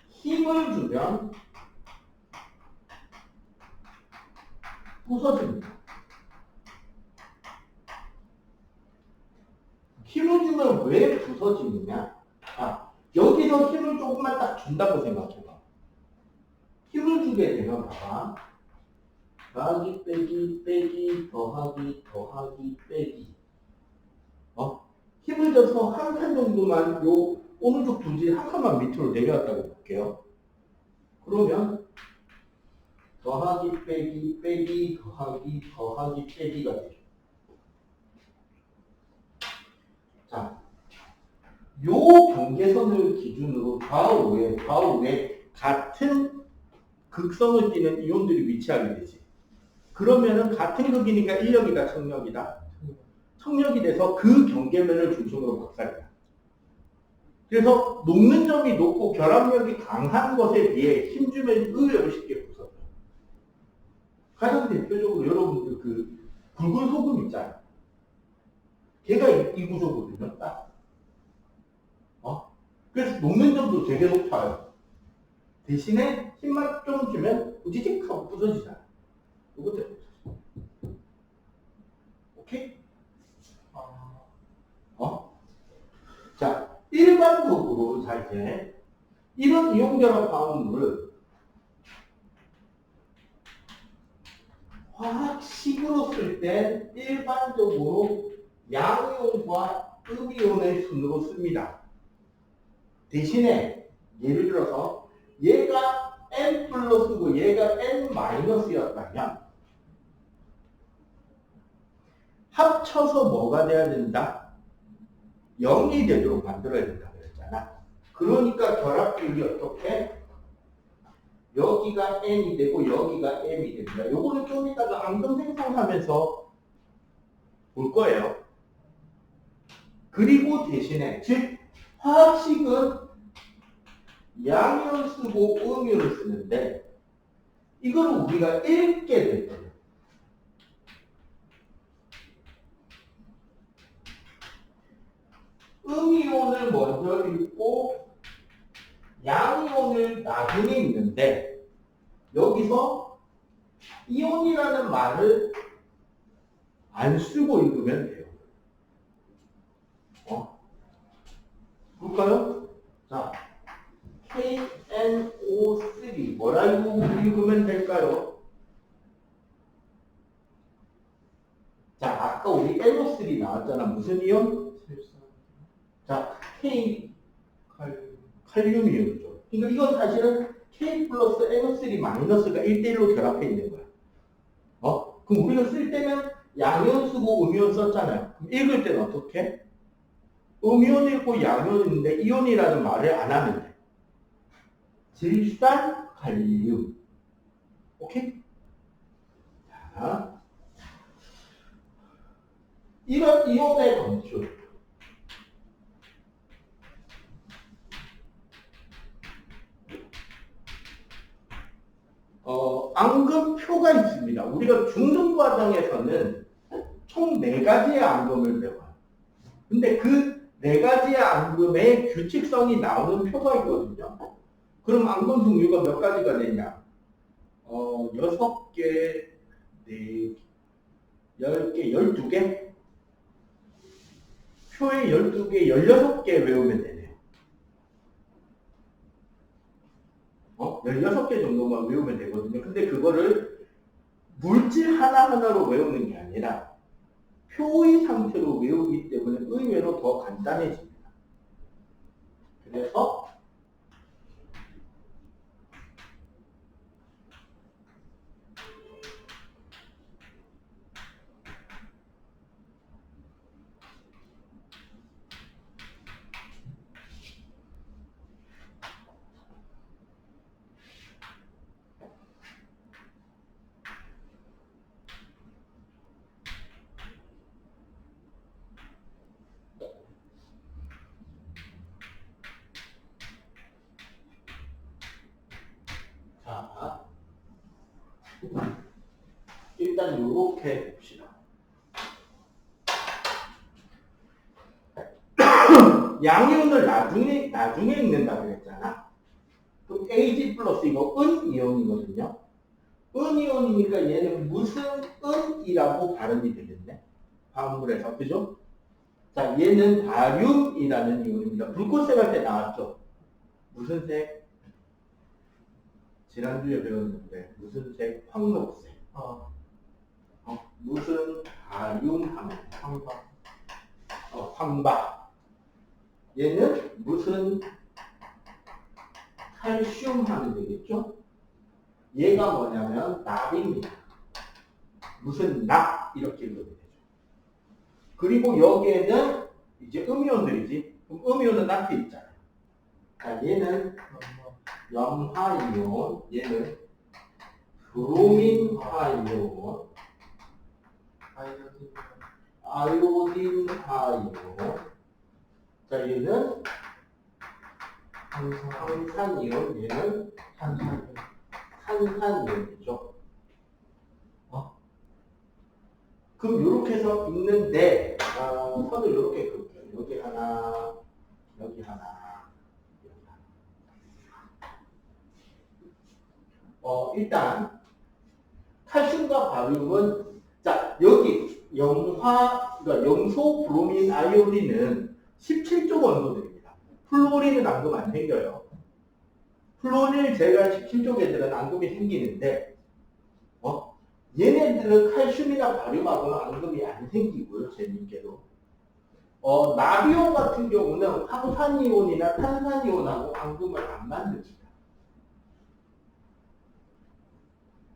힘을 주면 부서집니다. 힘을 주면 왜 부서지느냐? 여기서 힘을 조금만 딱 준다고 생각해봐. 힘을 주게 되면 봐봐. 더하기 빼기 빼기 더하기 더하기 빼기. 힘을 줘서 한 칸 정도만 요 오른쪽 부지 한 칸만 밑으로 내려왔다고 볼게요. 그러면 더하기 빼기 빼기 더하기 더하기 빼기가 되죠. 자, 요 경계선을 기준으로 좌우에 같은 극성을 띠는 이온들이 위치하게 되지. 그러면은 같은 극이니까 인력이다, 청력이다. 청력이 돼서 그 경계면을 중심으로 박살이다. 그래서 녹는 점이 높고 결합력이 강한 것에 비해 힘주면 의외로 쉽게 부서져요. 가장 대표적으로 여러분들 그 굵은 소금 있잖아요. 걔가 이 구조거든요, 딱. 그래서 녹는 점도 되게 높아요. 대신에 힘만 좀 주면 우지직 하고 부서지잖아요. 이것 때문에. 오케이? 자, 일반적으로 자 이제 이런 이온결합 화합물을 화학식으로 쓸 때 일반적으로 양이온과 음이온의 순으로 씁니다. 대신에 예를 들어서 얘가 N 플러스고 얘가 N 마이너스였다면 합쳐서 뭐가 돼야 된다? 0이 되도록 만들어야 된다고 그랬잖아. 그러니까 결합비율이 어떻게? 여기가 N이 되고 여기가 M이 됩니다. 요거는 좀 이따가 앙금 생성하면서 볼 거예요. 그리고 대신에 즉 화학식은 양이온 쓰고 음이온을 쓰는데 이걸 우리가 읽게 될 거예요. 음이온을 먼저 읽고 양이온을 나중에 읽는데 여기서 이온이라는 말을 안 쓰고 읽으면 돼요. 볼까요? 자, KNO3 뭐라고 읽으면 될까요? 자, 아까 우리 NO3 나왔잖아. 무슨 이온? 자, 칼륨 이온이죠. 그러니까 이건 사실은 K 플러스 NO3 마이너스가 1대1로 결합해 있는 거야. 그럼 우리가 쓸 때는 양이온 쓰고 음이온 썼잖아요. 그럼 읽을 때는 어떻게? 음이온 읽고 양이온 있는데 이온이라는 말을 안 하면 돼. 질산 칼륨. 오케이? 자, 이런 이온의 검출. 앙금표가 있습니다. 우리가 중등 과정에서는 총 4가지의 앙금을 배워요. 근데 그 네 가지의 앙금의 규칙성이 나오는 표가 있거든요. 그럼 앙금 종류가 몇 가지가 되냐? 6개, 4개, 10개, 12개? 표에 12개, 16개 외우면 되네요. 16개 정도만 외우면 되거든요. 근데 그거를 물질 하나하나로 외우는 게 아니라 표의 상태로 외우기 때문에 의외로 더 간단해집니다. 그래서 자, 일단 이렇게 봅시다. 양이온을 나중에 읽는다고 했잖아. 그럼 Ag 플러스 이거 은이온이거든요. 은이온이니까 얘는 무슨 은이라고 발음이 되겠네. 화합물에서, 그죠? 자, 얘는 바륨이라는 이온입니다. 불꽃색 할 때 나왔죠? 무슨 색? 지난주에 배웠는데 무슨 색? 황록색. 무슨 바륨 하면 황바. 황바. 얘는 무슨 칼슘 하면 되겠죠? 얘가 뭐냐면 납입니다. 무슨 납 이렇게 읽으면 되죠. 그리고 여기에는 이제 음이온들이지. 그럼 음이온은 앞에 있잖아요. 자, 얘는 염화이온, 얘는 브로민화이온, 아이오딘화이온. 자, 얘는 탄산이온, 얘는 탄산이온이죠. 그럼 이렇게 해서 읽는데 선을 이렇게 그을게요. 여기 하나, 여기 하나, 여기 하나. 일단 칼슘과 바륨은 자 여기 그러니까 염소, 브로민, 아이오딘은 17조 원소들입니다. 플로린은 앙금 안 생겨요. 플로린을 제외한 17조 개들은 앙금이 생기는데 얘네들은 칼슘이나 바륨하고는 앙금이 안 생기고요. 재밌게도. 나비온 같은 경우는 황산이온이나 탄산이온하고 앙금을 안 만듭니다.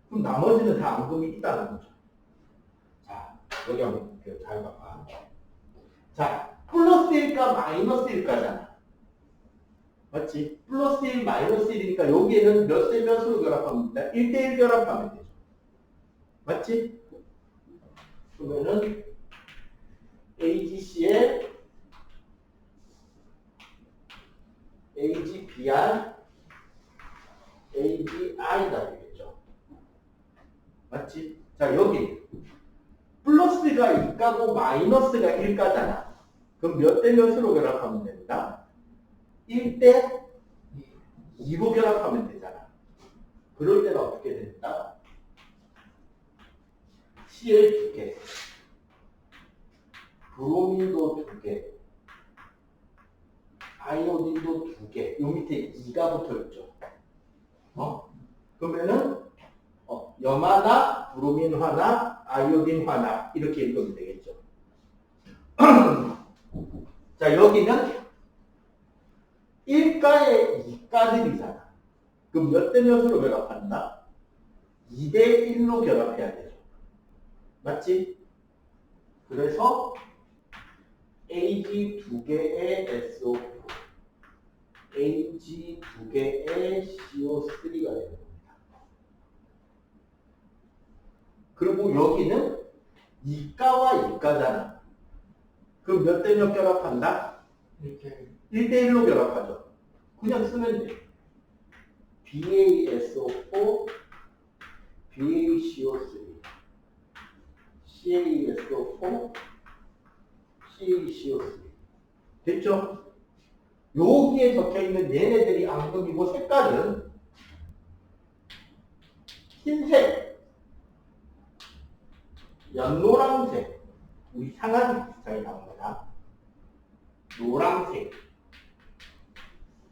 그럼 나머지는 다 앙금이 있다는 거죠. 자, 여기 한번 볼게요. 잘 봐봐. 자, 플러스 1가 마이너스 1가잖아. 맞지? 플러스 1, 마이너스 1이니까 여기에는 몇 대 몇으로 결합하면 된다? 1대1 결합하면 되죠. 맞지? 그러면은 AgCl, AgBr, AgI가 되겠죠. 맞지? 자, 여기 플러스가 2가고 마이너스가 1가잖아. 그럼 몇 대 몇으로 결합하면 된다? 1대 2로 결합하면 되잖아. 그럴 때는 어떻게 된다? Cl 2개, 브로민도 2개, 아이오딘도 2개. 요 밑에 2가 붙어 있죠. 그러면은 염화나 브로민 화나 아이오딘 화나 이렇게 읽으면 되겠죠. 자, 여기는 1가에 2가들이잖아. 그럼 몇 대 몇으로 결합한다? 2대 1로 결합해야 되죠. 맞지? 그래서 Ag 2개의 SO4, Ag 2개의 CO3가 되는 겁니다. 그리고 여기는 2가와 2가잖아. 그럼 몇 대 몇 결합한다? 1대 1로 결합하죠. 그냥 쓰면 돼. BaSO4, BaCO3, CaSO4, CaCO3. 됐죠? 여기에 적혀있는 얘네들이 앙금이고 색깔은 흰색, 연노란색, 우리 상아지 비슷하게 나온 거다. 노란색.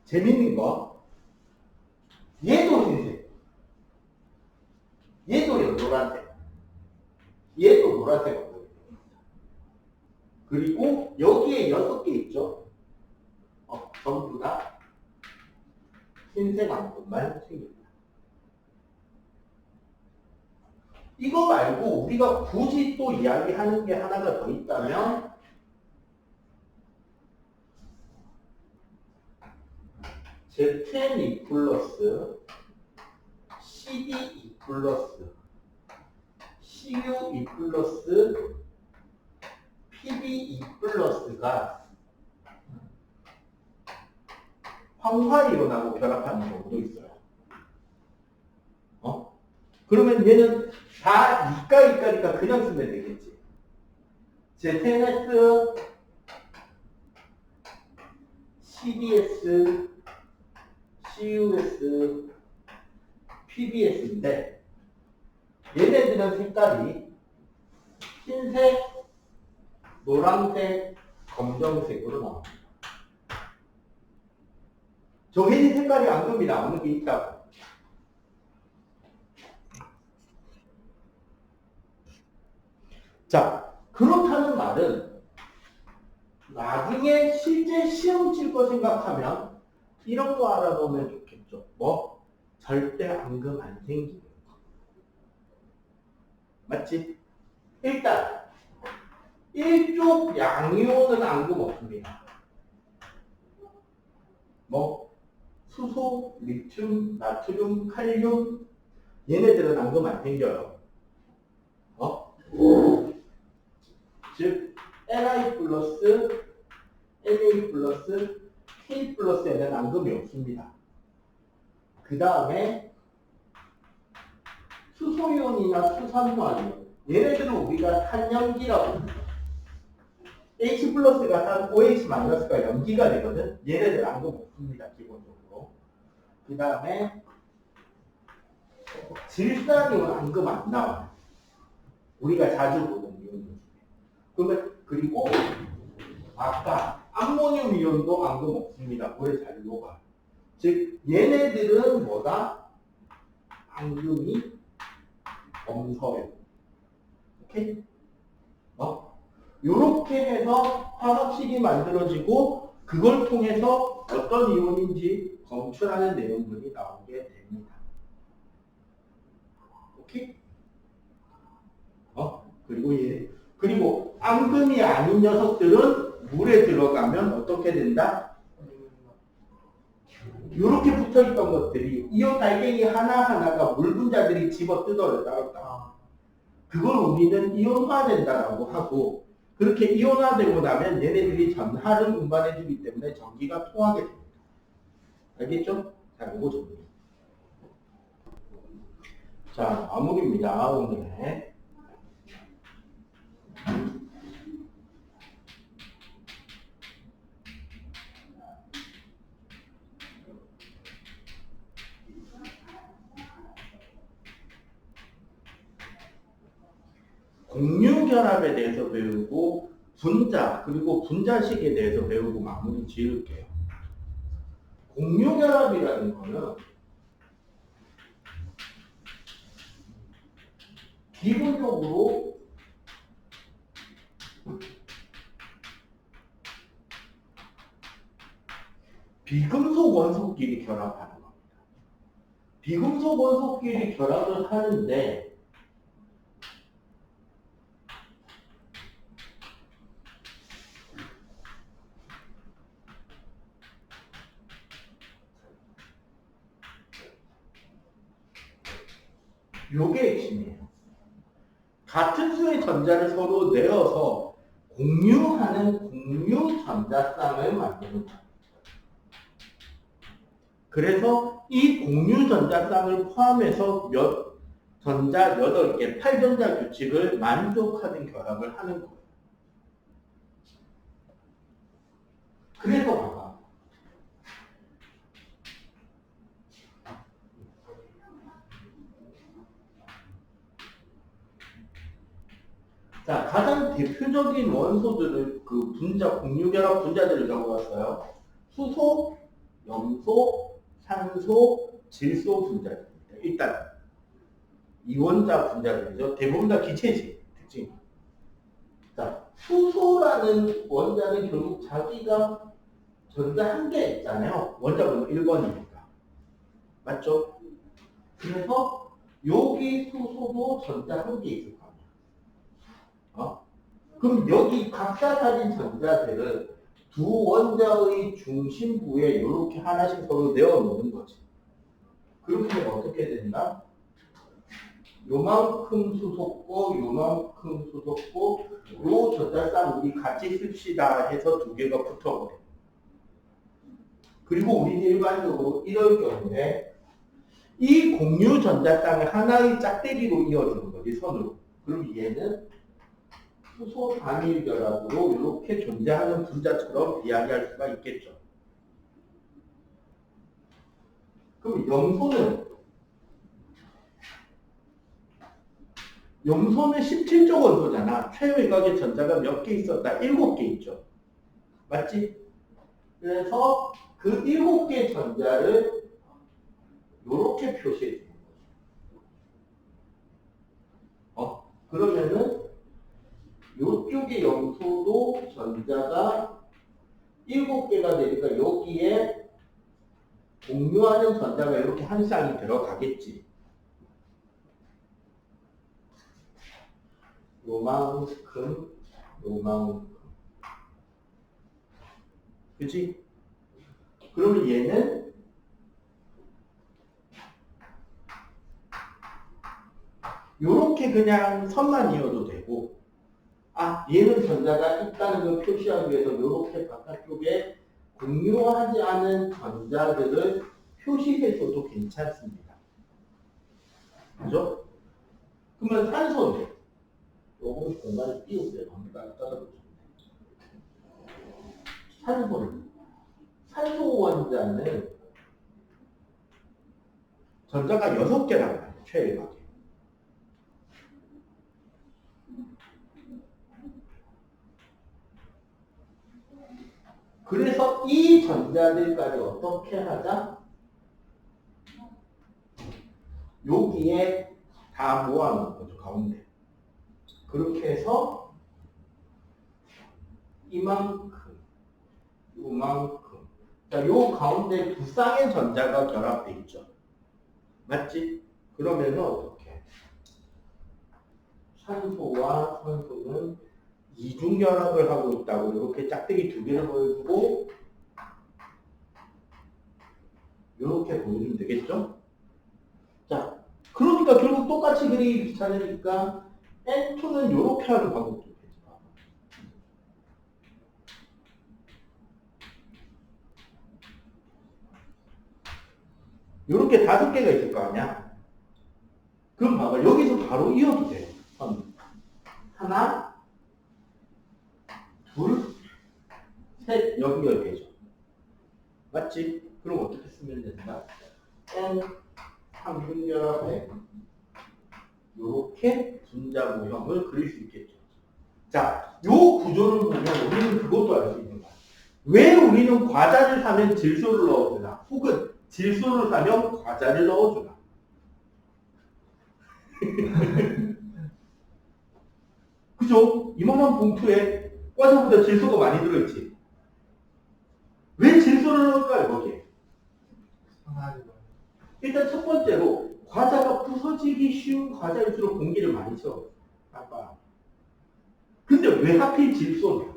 재밌는 거, 얘도 흰색, 얘도 연노란색, 얘도 노란색 엉덩이. 그리고 여기에 6개 있죠? 전부 다 흰색 앙금만 생깁니다. 이거 말고 우리가 굳이 또 이야기하는 게 하나가 더 있다면 ZN2 플러스 CD2 플러스 CU2 플러스 PB2 플러스가 황화이온하고 결합하는 경우도 있어요. 그러면 얘는 다 이까니까 그냥 쓰면 되겠지. ZNS, CDS, CUS, PBS인데 얘네들은 색깔이 흰색, 노란색, 검정색으로 나옵니다. 정해진 색깔이 앙금이 나오는 게 있다고. 자, 그렇다는 말은 나중에 실제 시험 칠 거 생각하면 이런 거 알아보면 좋겠죠. 뭐? 절대 앙금 안 생기는 거. 맞지? 일단 1족 양이온은 앙금 없습니다. 뭐? 수소, 리튬, 나트륨, 칼륨 얘네들은 앙금 안 생겨요. 즉 Ni 플러스 Na 플러스 K 플러스에는 앙금이 없습니다. 그 다음에 수소이온이나 수산화이온 얘네들은 우리가 탄연기라고 합니다. H 플러스가 산 OH 마이너스가 연기가 되거든. 얘네들 앙금 없습니다. 기본적으로. 그 다음에 질산이온 앙금 안 나와요. 우리가 자주 보는 이온 중에. 그러면 그리고 아까 암모늄 이온도 앙금 없습니다. 물에 잘 녹아. 즉 얘네들은 뭐다? 앙금이 없어요. 오케이? 요렇게 해서 화학식이 만들어지고 그걸 통해서 어떤 이온인지 검출하는 내용들이 나오게 됩니다. 오케이? 그리고 앙금이 아닌 녀석들은 물에 들어가면 어떻게 된다? 이렇게 붙어있던 것들이 이온 달갱이 하나하나가 물 분자들이 집어 뜯어요. 따로따로. 그걸 우리는 이온화된다라고 하고 그렇게 이온화되고 나면 얘네들이 전하를 운반해주기 때문에 전기가 통하게 됩니다. 알겠죠? 자, 요거 정리. 자, 마무리입니다. 오늘의. 공유결합에 대해서 배우고 분자 그리고 분자식에 대해서 배우고 마무리 지을게요. 공유결합이라는 거는 기본적으로 비금속 원소끼리 결합하는 겁니다. 비금속 원소끼리 결합을 하는데 요게 핵심이에요. 같은 수의 전자를 서로 내어서 공유하는 공유 전자쌍을 만드는 거예요. 그래서 이 공유 전자쌍을 포함해서 전자 8개, 8전자 규칙을 만족하는 결합을 하는 거예요. 그래서 봐봐. 자, 가장 대표적인 원소들을 그 분자, 공유결합 분자들을 적어봤어요. 수소, 염소, 산소, 질소 분자들입니다. 일단 이원자 분자들이죠. 대부분 다 기체지, 특징. 자, 수소라는 원자는 결국 자기가 전자 한 개 있잖아요. 원자 번호 1번이니까. 맞죠? 그래서 여기 수소도 전자 한 개 있을 거 아니야. 그럼 여기 각자 가진 전자들은 두 원자의 중심부에 이렇게 하나씩 서로 내어놓는 거지. 그렇게 하면 어떻게 된다? 요만큼 수소고 요만큼 수소고 요 전자쌍 우리 같이 씁시다 해서 두 개가 붙어버려. 그리고 우리는 일반적으로 이럴 경우에 이 공유 전자쌍을 하나의 짝대기로 이어주는 거지, 선으로. 그럼 얘는 수소 단일 결합으로 이렇게 존재하는 분자처럼 이야기할 수가 있겠죠. 그럼 염소는 17조 원소잖아. 최외곽에 전자가 몇 개 있었다? 7개 있죠. 맞지? 그래서 그 7개 전자를 이렇게 표시해 주는 거죠. 그러면은 이쪽의 염소도 전자가 7개가 되니까 여기에 공유하는 전자가 이렇게 한 쌍이 들어가겠지. 요만큼, 요만큼. 그치? 그러면 얘는 요렇게 그냥 선만 이어도 되고, 얘는 전자가 있다는 걸 표시하기 위해서 이렇게 바깥쪽에 공유하지 않은 전자들을 표시해줘도 괜찮습니다. 그죠? 그러면 산소는 요거 공간을 띄우세요. 산소 원자는 전자가 6개라고 해요. 최외곽에. 그래서 이 전자들까지 어떻게 하자? 여기에 다 모아놓은 거죠, 가운데. 그렇게 해서 이만큼, 요만큼. 자, 요 가운데 두 쌍의 전자가 결합돼 있죠. 맞지? 그러면 어떻게? 산소와 산소는 이중결합을 하고 있다고 이렇게 짝대기 두 개를 보여주고 이렇게 보여주면 되겠죠? 자, 그러니까 결국 똑같이 그리기 귀찮으니까 N2는 이렇게 하는 방법도 있겠죠. 이렇게 5개가 있을 거 아니야? 그럼 봐봐. 여기서 바로 이어도 돼요. 하나, 둘, 셋, 연결되죠. 맞지? 그럼 어떻게 쓰면 된다? N 3분결합에 이렇게 분자 모형을 그릴 수 있겠죠. 자, 요 구조를 보면 우리는 그것도 알 수 있는 거야. 왜 우리는 과자를 사면 질소를 넣어주나? 혹은 질소를 사면 과자를 넣어주나? 그죠? 이만한 봉투에 과자보다 질소가 많이 들어있지. 왜 질소를 넣을까요, 거기에? 일단 첫 번째로 과자가 부서지기 쉬운 과자일수록 공기를 많이 채워. 아빠. 근데 왜 하필 질소냐?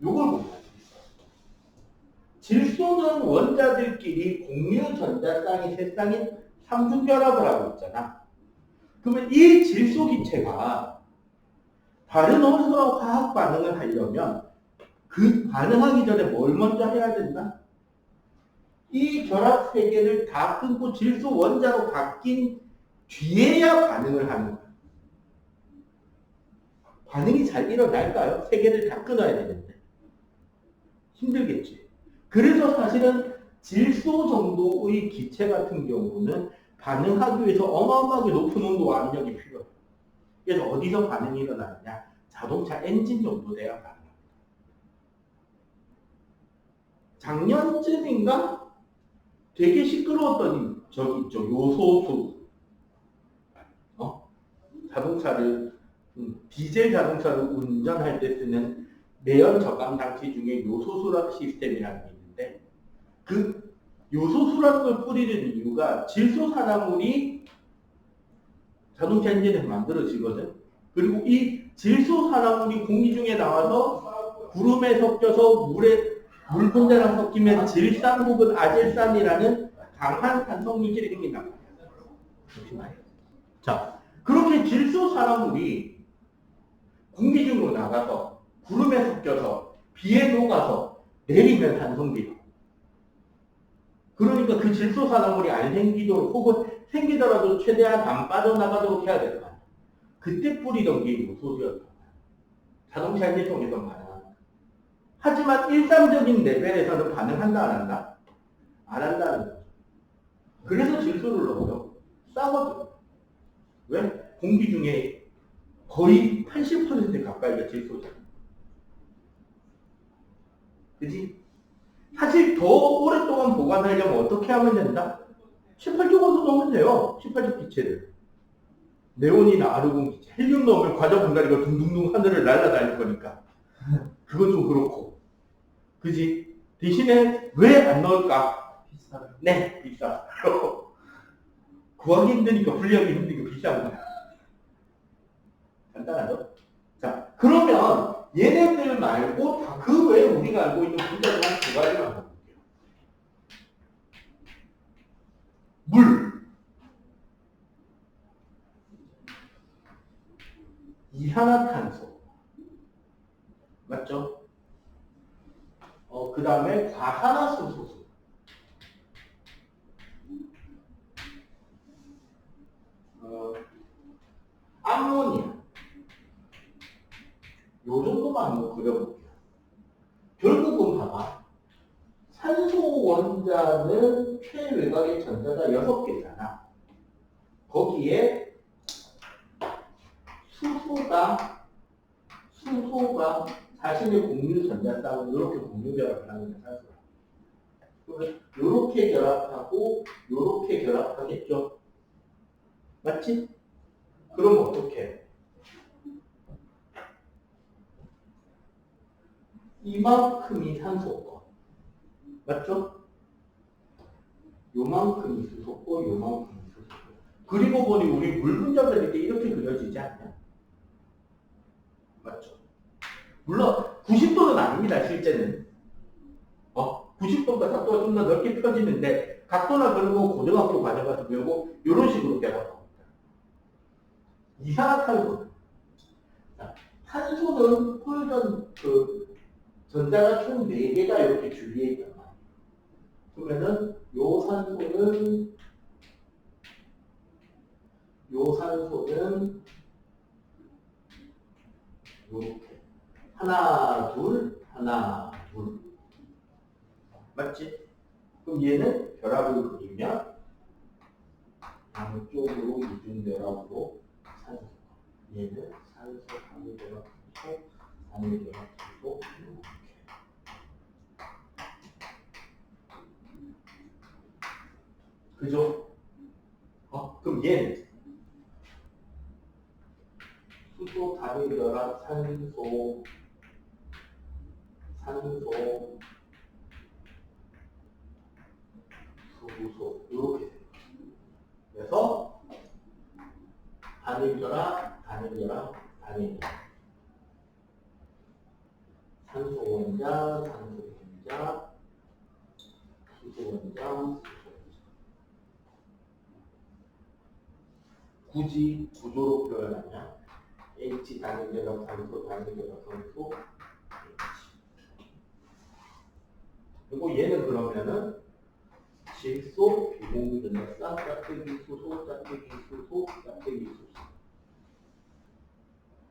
요걸 보면 질소는 원자들끼리 공유 전자쌍이 세 쌍인 삼중결합을 하고 있잖아. 그러면 이 질소 기체가 다른 원소랑 화학 반응을 하려면 그 반응하기 전에 뭘 먼저 해야 된다? 이 결합 세개를 다 끊고 질소 원자로 바뀐 뒤에야 반응을 하는 거야. 반응이 잘 일어날까요? 세 개를 다 끊어야 되는데. 힘들겠지. 그래서 사실은 질소 정도의 기체 같은 경우는 반응하기 위해서 어마어마하게 높은 온도 압력이 필요해. 그래서 어디서 반응이 일어나느냐? 자동차 엔진 정도 돼야 가능합니다. 작년쯤인가 되게 시끄러웠던 저기 있죠. 요소수. 자동차를 디젤 자동차를 운전할 때 쓰는 내연 저감 장치 중에 요소수락 시스템이라는 게 있는데 그 요소수락을 뿌리는 이유가 질소산화물이 자동차 엔진에서 만들어지거든. 그리고 이 질소산화물이 공기 중에 나와서 구름에 섞여서 물 분자랑 섞이면 질산 혹은 아질산이라는 강한 산성유질이 생긴단 말이야. 잠시만요. 자, 그렇게 질소산화물이 공기 중으로 나가서 구름에 섞여서 비에 녹아서 내리면 산성비로. 그러니까 그 질소산화물이 안 생기도록 혹은 생기더라도 최대한 안 빠져나가도록 해야 될 거 아니야. 그때 뿌리던 게 요소수였던 거야. 자동차 엔진 속에서 반응한다. 하지만 일상적인 레벨에서는 반응한다 안 한다? 안 한다는 거죠. 그래서 질소를 넣어요. 싸거든. 왜? 공기 중에 거의 80% 가까이가 질소잖아. 그지? 사실 더 오랫동안 보관하려면 어떻게 하면 된다? 18조 원소 넣으면 돼요. 18조 기체를. 네온이나 아르곤 기체. 헬륨 넣으면 과자 분갈이가 둥둥둥 하늘을 날아다닐 거니까. 그건 좀 그렇고. 그지? 대신에 왜 안 넣을까? 비싸요. 네, 비싸. 구하기 힘드니까 분리하기 힘드니까 비싼 거야. 간단하죠? 자, 그러면 얘네들 말고 다 그 외에 우리가 알고 있는 분자들 한 두 가지만 볼게요. 물. 이산화탄소. 맞죠? 그 다음에 과산화수소수. 암모니아. 요 정도만 한번 그려볼게요. 결국은 봐봐. 산소 원자는 최외곽의 전자가 6개잖아. 거기에 수소가 자신의 공유 전자쌍을 이렇게 공유 결합을 하는 게 산소야. 이렇게 결합하고 이렇게 결합하겠죠. 맞지? 그럼 어떻게 해? 이만큼이 산소고, 맞죠? 요만큼이 수소고, 요만큼이 수소고. 그리고 보니 우리 물 분자 그릴 때 이렇게 그려지지 않냐? 맞죠? 물론 90도는 아닙니다, 실제는. 90도가 각도가 좀 더 넓게 펴지는데 각도나 그런 거 고등학교 과정 가서 배우고 이런 식으로 배워갑니다. 이산화탄소. 탄소는 폴전 전자가 총 4개가 이렇게 줄리에 있단 말이에요. 그러면은 요 산소는 이렇게 하나 둘 맞지? 그럼 얘는 결합을 그리면 양쪽으로 이중 결합으로 산소. 얘는 산소 단위 결합 수소, 단위 결합 수소 이렇게. 그죠? 그럼 얘는 수소 단위 결합 산소 수소 이렇게 돼요. 그래서 단위 결합 산소 원자 수소 원자 굳이 구조로 표현하면 H 단위 결합 산소 H. 그리고 얘는 그러면은 질소 비공유 전자쌍 짝대기 수소.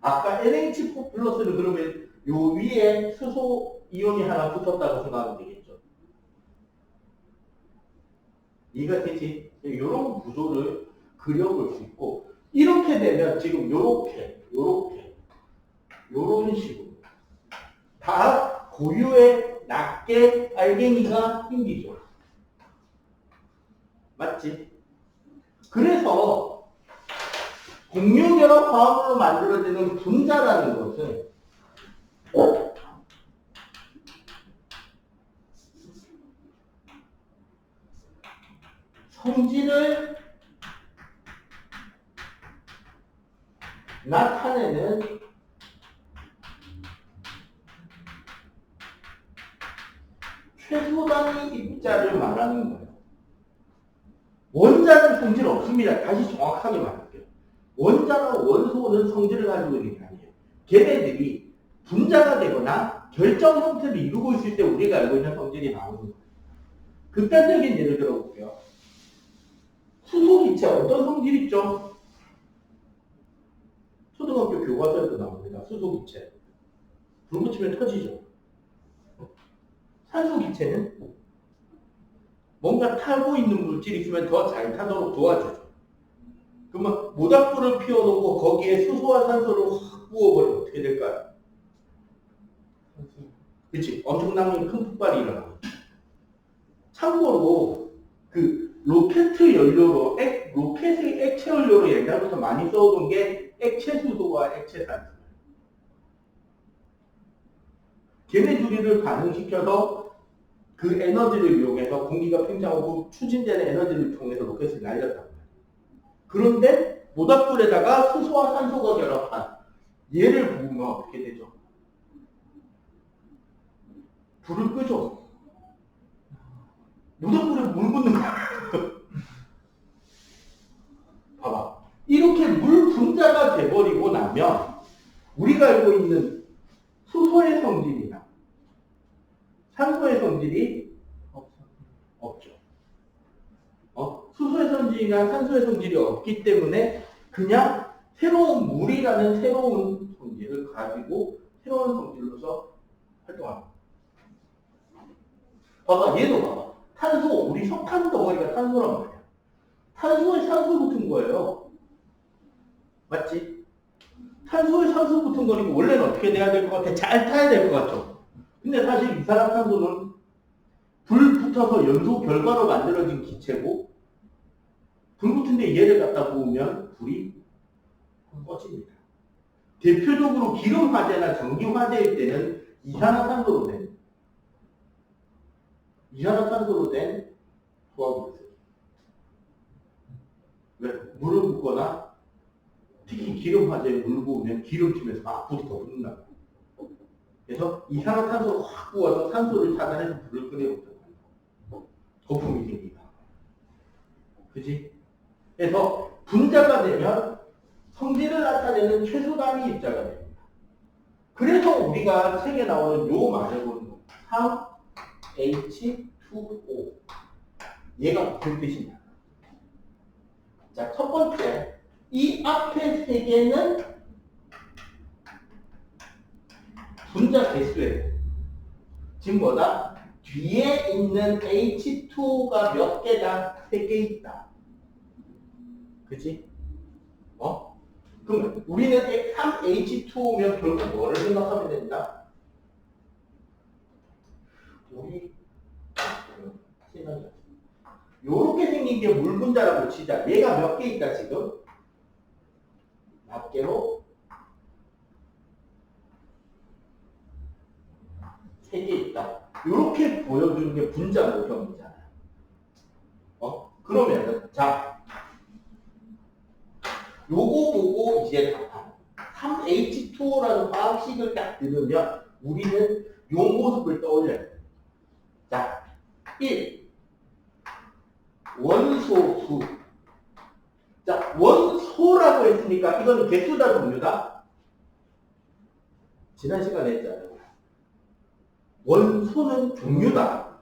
아까 NH4 플러스를 그러면 요 위에 수소 이온이 하나 붙었다고 생각하면 되겠죠. 이해가 되지? 이런 구조를 그려볼 수 있고, 이렇게 되면 지금 요렇게 요런 식으로 다 고유의 낱개 알갱이가 생기죠. 맞지? 그래서 공유결합 화합으로 만들어지는 분자라는 것은 성질을 나타내는 최소 단위 입자를 말하는 거예요. 원자는 성질 없습니다. 다시 정확하게 말할게요. 원자나 원소는 성질을 가지고 있는 게 아니에요. 걔네들이 분자가 되거나 결정 형태를 이루고 있을 때 우리가 알고 있는 성질이 나오는 거예요. 극단적인 예를 들어볼게요. 수소기체 어떤 성질 있죠? 초등학교 교과서에도 나옵니다. 수소기체. 불 붙이면 터지죠. 산소기체는 뭔가 타고 있는 물질이 있으면 더 잘 타도록 도와주죠. 그러면 모닥불을 피워놓고 거기에 수소와 산소를 확 부어버리면 어떻게 될까요? 그치? 엄청난 큰 폭발이 일어나요. 참고로 그 로켓 연료로 로켓의 액체 연료로 옛날부터 많이 써오던 게 액체 수소와 액체 산소. 걔네 둘이를 반응시켜서 그 에너지를 이용해서 공기가 팽창하고 추진되는 에너지를 통해서 로켓을 날렸단 말이에요. 그런데 모닥불에다가 수소와 산소가 결합한 얘를 부으면 어떻게 되죠? 불을 끄죠. 모닥불에 물 붓는 거야. 봐봐. 이렇게 물 분자가 돼버리고 나면 우리가 알고 있는 수소의 성질이나 산소의 성질이 없죠. 수소의 성질이나 산소의 성질이 없기 때문에 그냥 새로운 물이라는 새로운 성질을 가지고 새로운 성질로서 활동합니다. 봐봐, 얘도 봐봐. 탄소, 우리 석탄 덩어리가 탄소란 말이야. 탄소에 산소 붙은 거예요. 맞지? 탄소에 산소 붙은 거니까 원래는 어떻게 돼야 될 것 같아? 잘 타야 될 것 같죠? 근데 사실 이산화탄소는 불 붙어서 연소 결과로 만들어진 기체고 불 붙은데 얘를 갖다 부으면 불이 꺼집니다. 대표적으로 기름 화재나 전기 화재일 때는 이산화탄소로 된 소화기를 써요. 왜? 물을 붓거나 특히 기름 화재에 물 부으면 기름팀에서 막 불이 더 붙는다. 그래서 이산화탄소를 확 부어서 산소를 차단해서 불을 끄내고 거품이 생긴다. 그지? 그래서 분자가 되면 성질을 나타내는 최소 단위 입자가 됩니다. 그래서 우리가 책에 나오는 요 말을 보는 거 3H2O 얘가 무슨 뜻이냐? 자, 첫 번째 이 앞에 세 개는 분자 개수예요. 지금 뭐다? 뒤에 있는 H2가 몇 개다? 3개 있다. 그치? 그럼 우리는 3H2O면 결국 뭐를 생각하면 된다? 우리 요렇게 생긴 게 물 분자라고 치자. 얘가 몇 개 있다 지금? 낱개로 3개 있다. 요렇게 보여주는 게 분자 모형이잖아요. 그러면 자 요거 보고 이제 3H2O라는 화학식을 딱 들으면 우리는 요 모습을 떠올려야 돼요. 자, 1. 원소수. 자, 원소라고 했으니까 이거는 개수다 종류다? 지난 시간에 했잖아요. 원소는 종류다.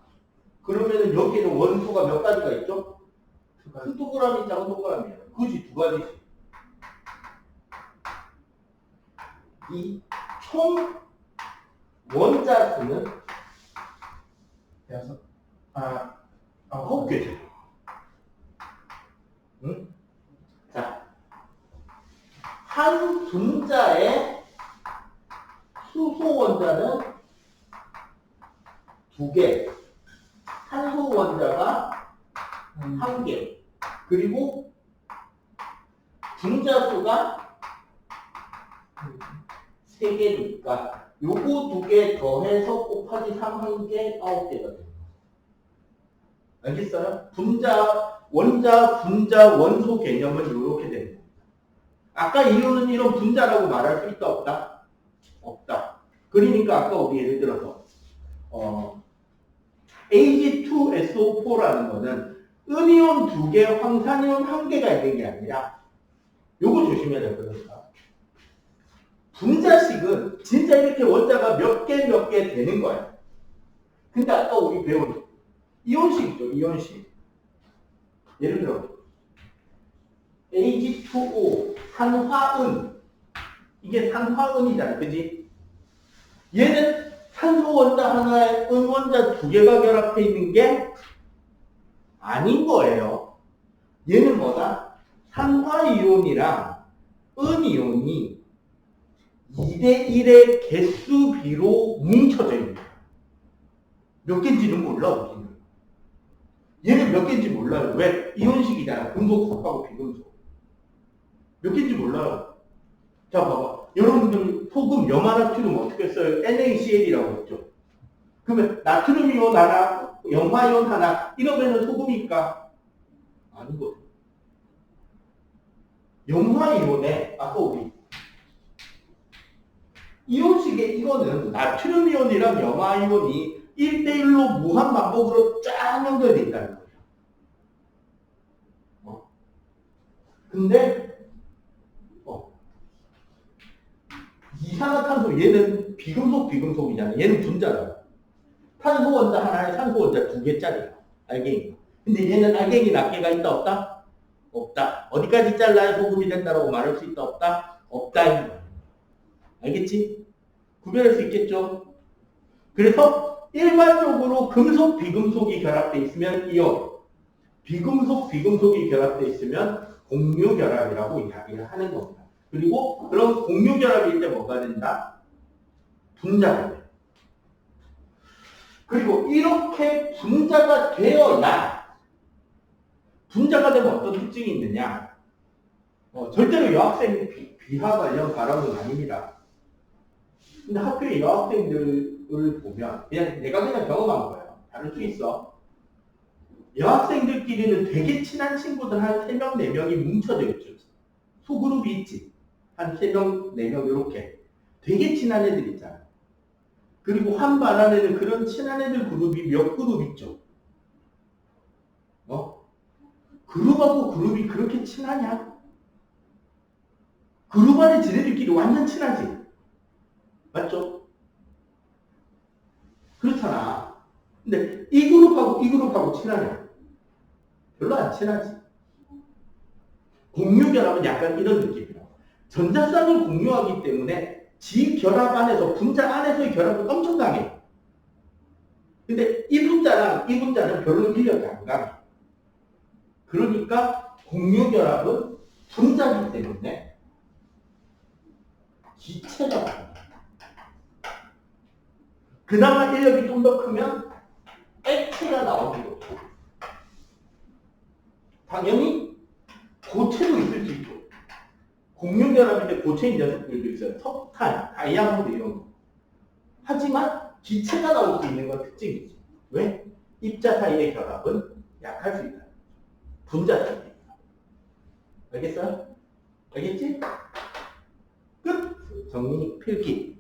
그러면 여기에는 원소가 몇 가지가 있죠? 큰 동그라미, 작은 동그라미예요. 굳이 두 가지씩. 이 총 원자 수는 여섯. 9개죠. 응? 자, 한 분자의 수소 원자는 2개, 산소 원자가 1개, 그리고 분자 수가 3개니까 요거 2개 더해서 곱하기 3 1개 9개가 됩니다. 알겠어요? 원자, 분자, 원소 개념은 이렇게 되는 겁니다. 아까 이론은 이런 분자라고 말할 수 있다 없다? 없다. 그러니까 아까 우리 예를 들어서 Ag2SO4라는 거는 은이온 2개, 황산이온 1개가 있는 게 아니라 요거 조심해야 될 거니까. 분자식은 진짜 이렇게 원자가 몇 개 되는 거야. 근데 아까 우리 배운 이온식이죠, 이온식. 예를 들어 Ag2O 산화은, 이게 산화은이잖아, 그지? 얘는 산소 원자 하나에 은 원자 2개가 결합해 있는 게 아닌 거예요. 얘는 뭐다? 산화이온이랑 은이온이 2대1의 개수비로 뭉쳐져 있는 거야. 몇 개인지는 몰라, 우리는. 얘는 몇 개인지 몰라요. 왜? 이온식이잖아. 금속, 석하고 비금속. 몇 개인지 몰라요. 자, 봐봐. 여러분들 소금, 염화나트륨 어떻게 써요? NaCl이라고 했죠. 그러면 나트륨 이온 하나, 염화이온 하나, 이러면은 소금일까? 아니거든. 염화이온에, 아까 우리 이온식의 이거는 나트륨 이온이랑 염화이온이 1대1로 무한 반복으로 쫙 연결되어 있다는 거예요. 근데 이산화탄소, 얘는 비금속이잖아. 얘는 분자잖아. 탄소 원자 하나에 산소 원자 2개짜리야. 알갱이. 근데 얘는 알갱이 낱개가 있다 없다? 없다. 어디까지 잘라야 소금이 된다고 말할 수 있다 없다? 없다. 알겠지? 구별할 수 있겠죠? 그래서 일반적으로 금속, 비금속이 결합되어 있으면 이온, 비금속, 비금속이 결합되어 있으면 공유결합이라고 이야기를 하는 겁니다. 그리고 그런 공유결합일 때 뭐가 된다? 분자가 돼. 그리고 이렇게 분자가 되어야, 분자가 되면 어떤 특징이 있느냐? 절대로 여학생 비하 관련 발언은 아닙니다. 근데 학교에 여학생들을 보면 내가 그냥 경험한 거예요. 다를 수 있어. 여학생들끼리는 되게 친한 친구들 한 3명, 4명이 뭉쳐져 있죠. 소그룹이 있지. 한 3명, 4명 이렇게. 되게 친한 애들 있잖아. 그리고 한 반 안에는 그런 친한 애들 그룹이 몇 그룹 있죠. 그룹하고 그룹이 그렇게 친하냐? 그룹 안에 지네들끼리 완전 친하지. 맞죠? 그렇잖아. 근데 이 그룹하고 친하냐? 별로 안 친하지. 공유결합은 약간 이런 느낌이에요. 전자쌍을 공유하기 때문에 지 결합 안에서, 분자 안에서의 결합은 엄청 강해. 근데 이 분자는 별로 인력이 안 강해. 그러니까 공유결합은 분자이기 때문에 기체가 강해. 그나마 인력이 좀 더 크면 액체가 나오기도 해요. 당연히 고체도 있을 수 있죠. 공유결합인데 고체인 녀석들도 있어요. 석탄, 다이아몬드 이런 거. 하지만 기체가 나올 수 있는 건 특징이지. 왜? 입자 사이의 결합은 약할 수 있다. 분자 사이의 결합. 알겠어요? 알겠지? 끝! 정리 필기.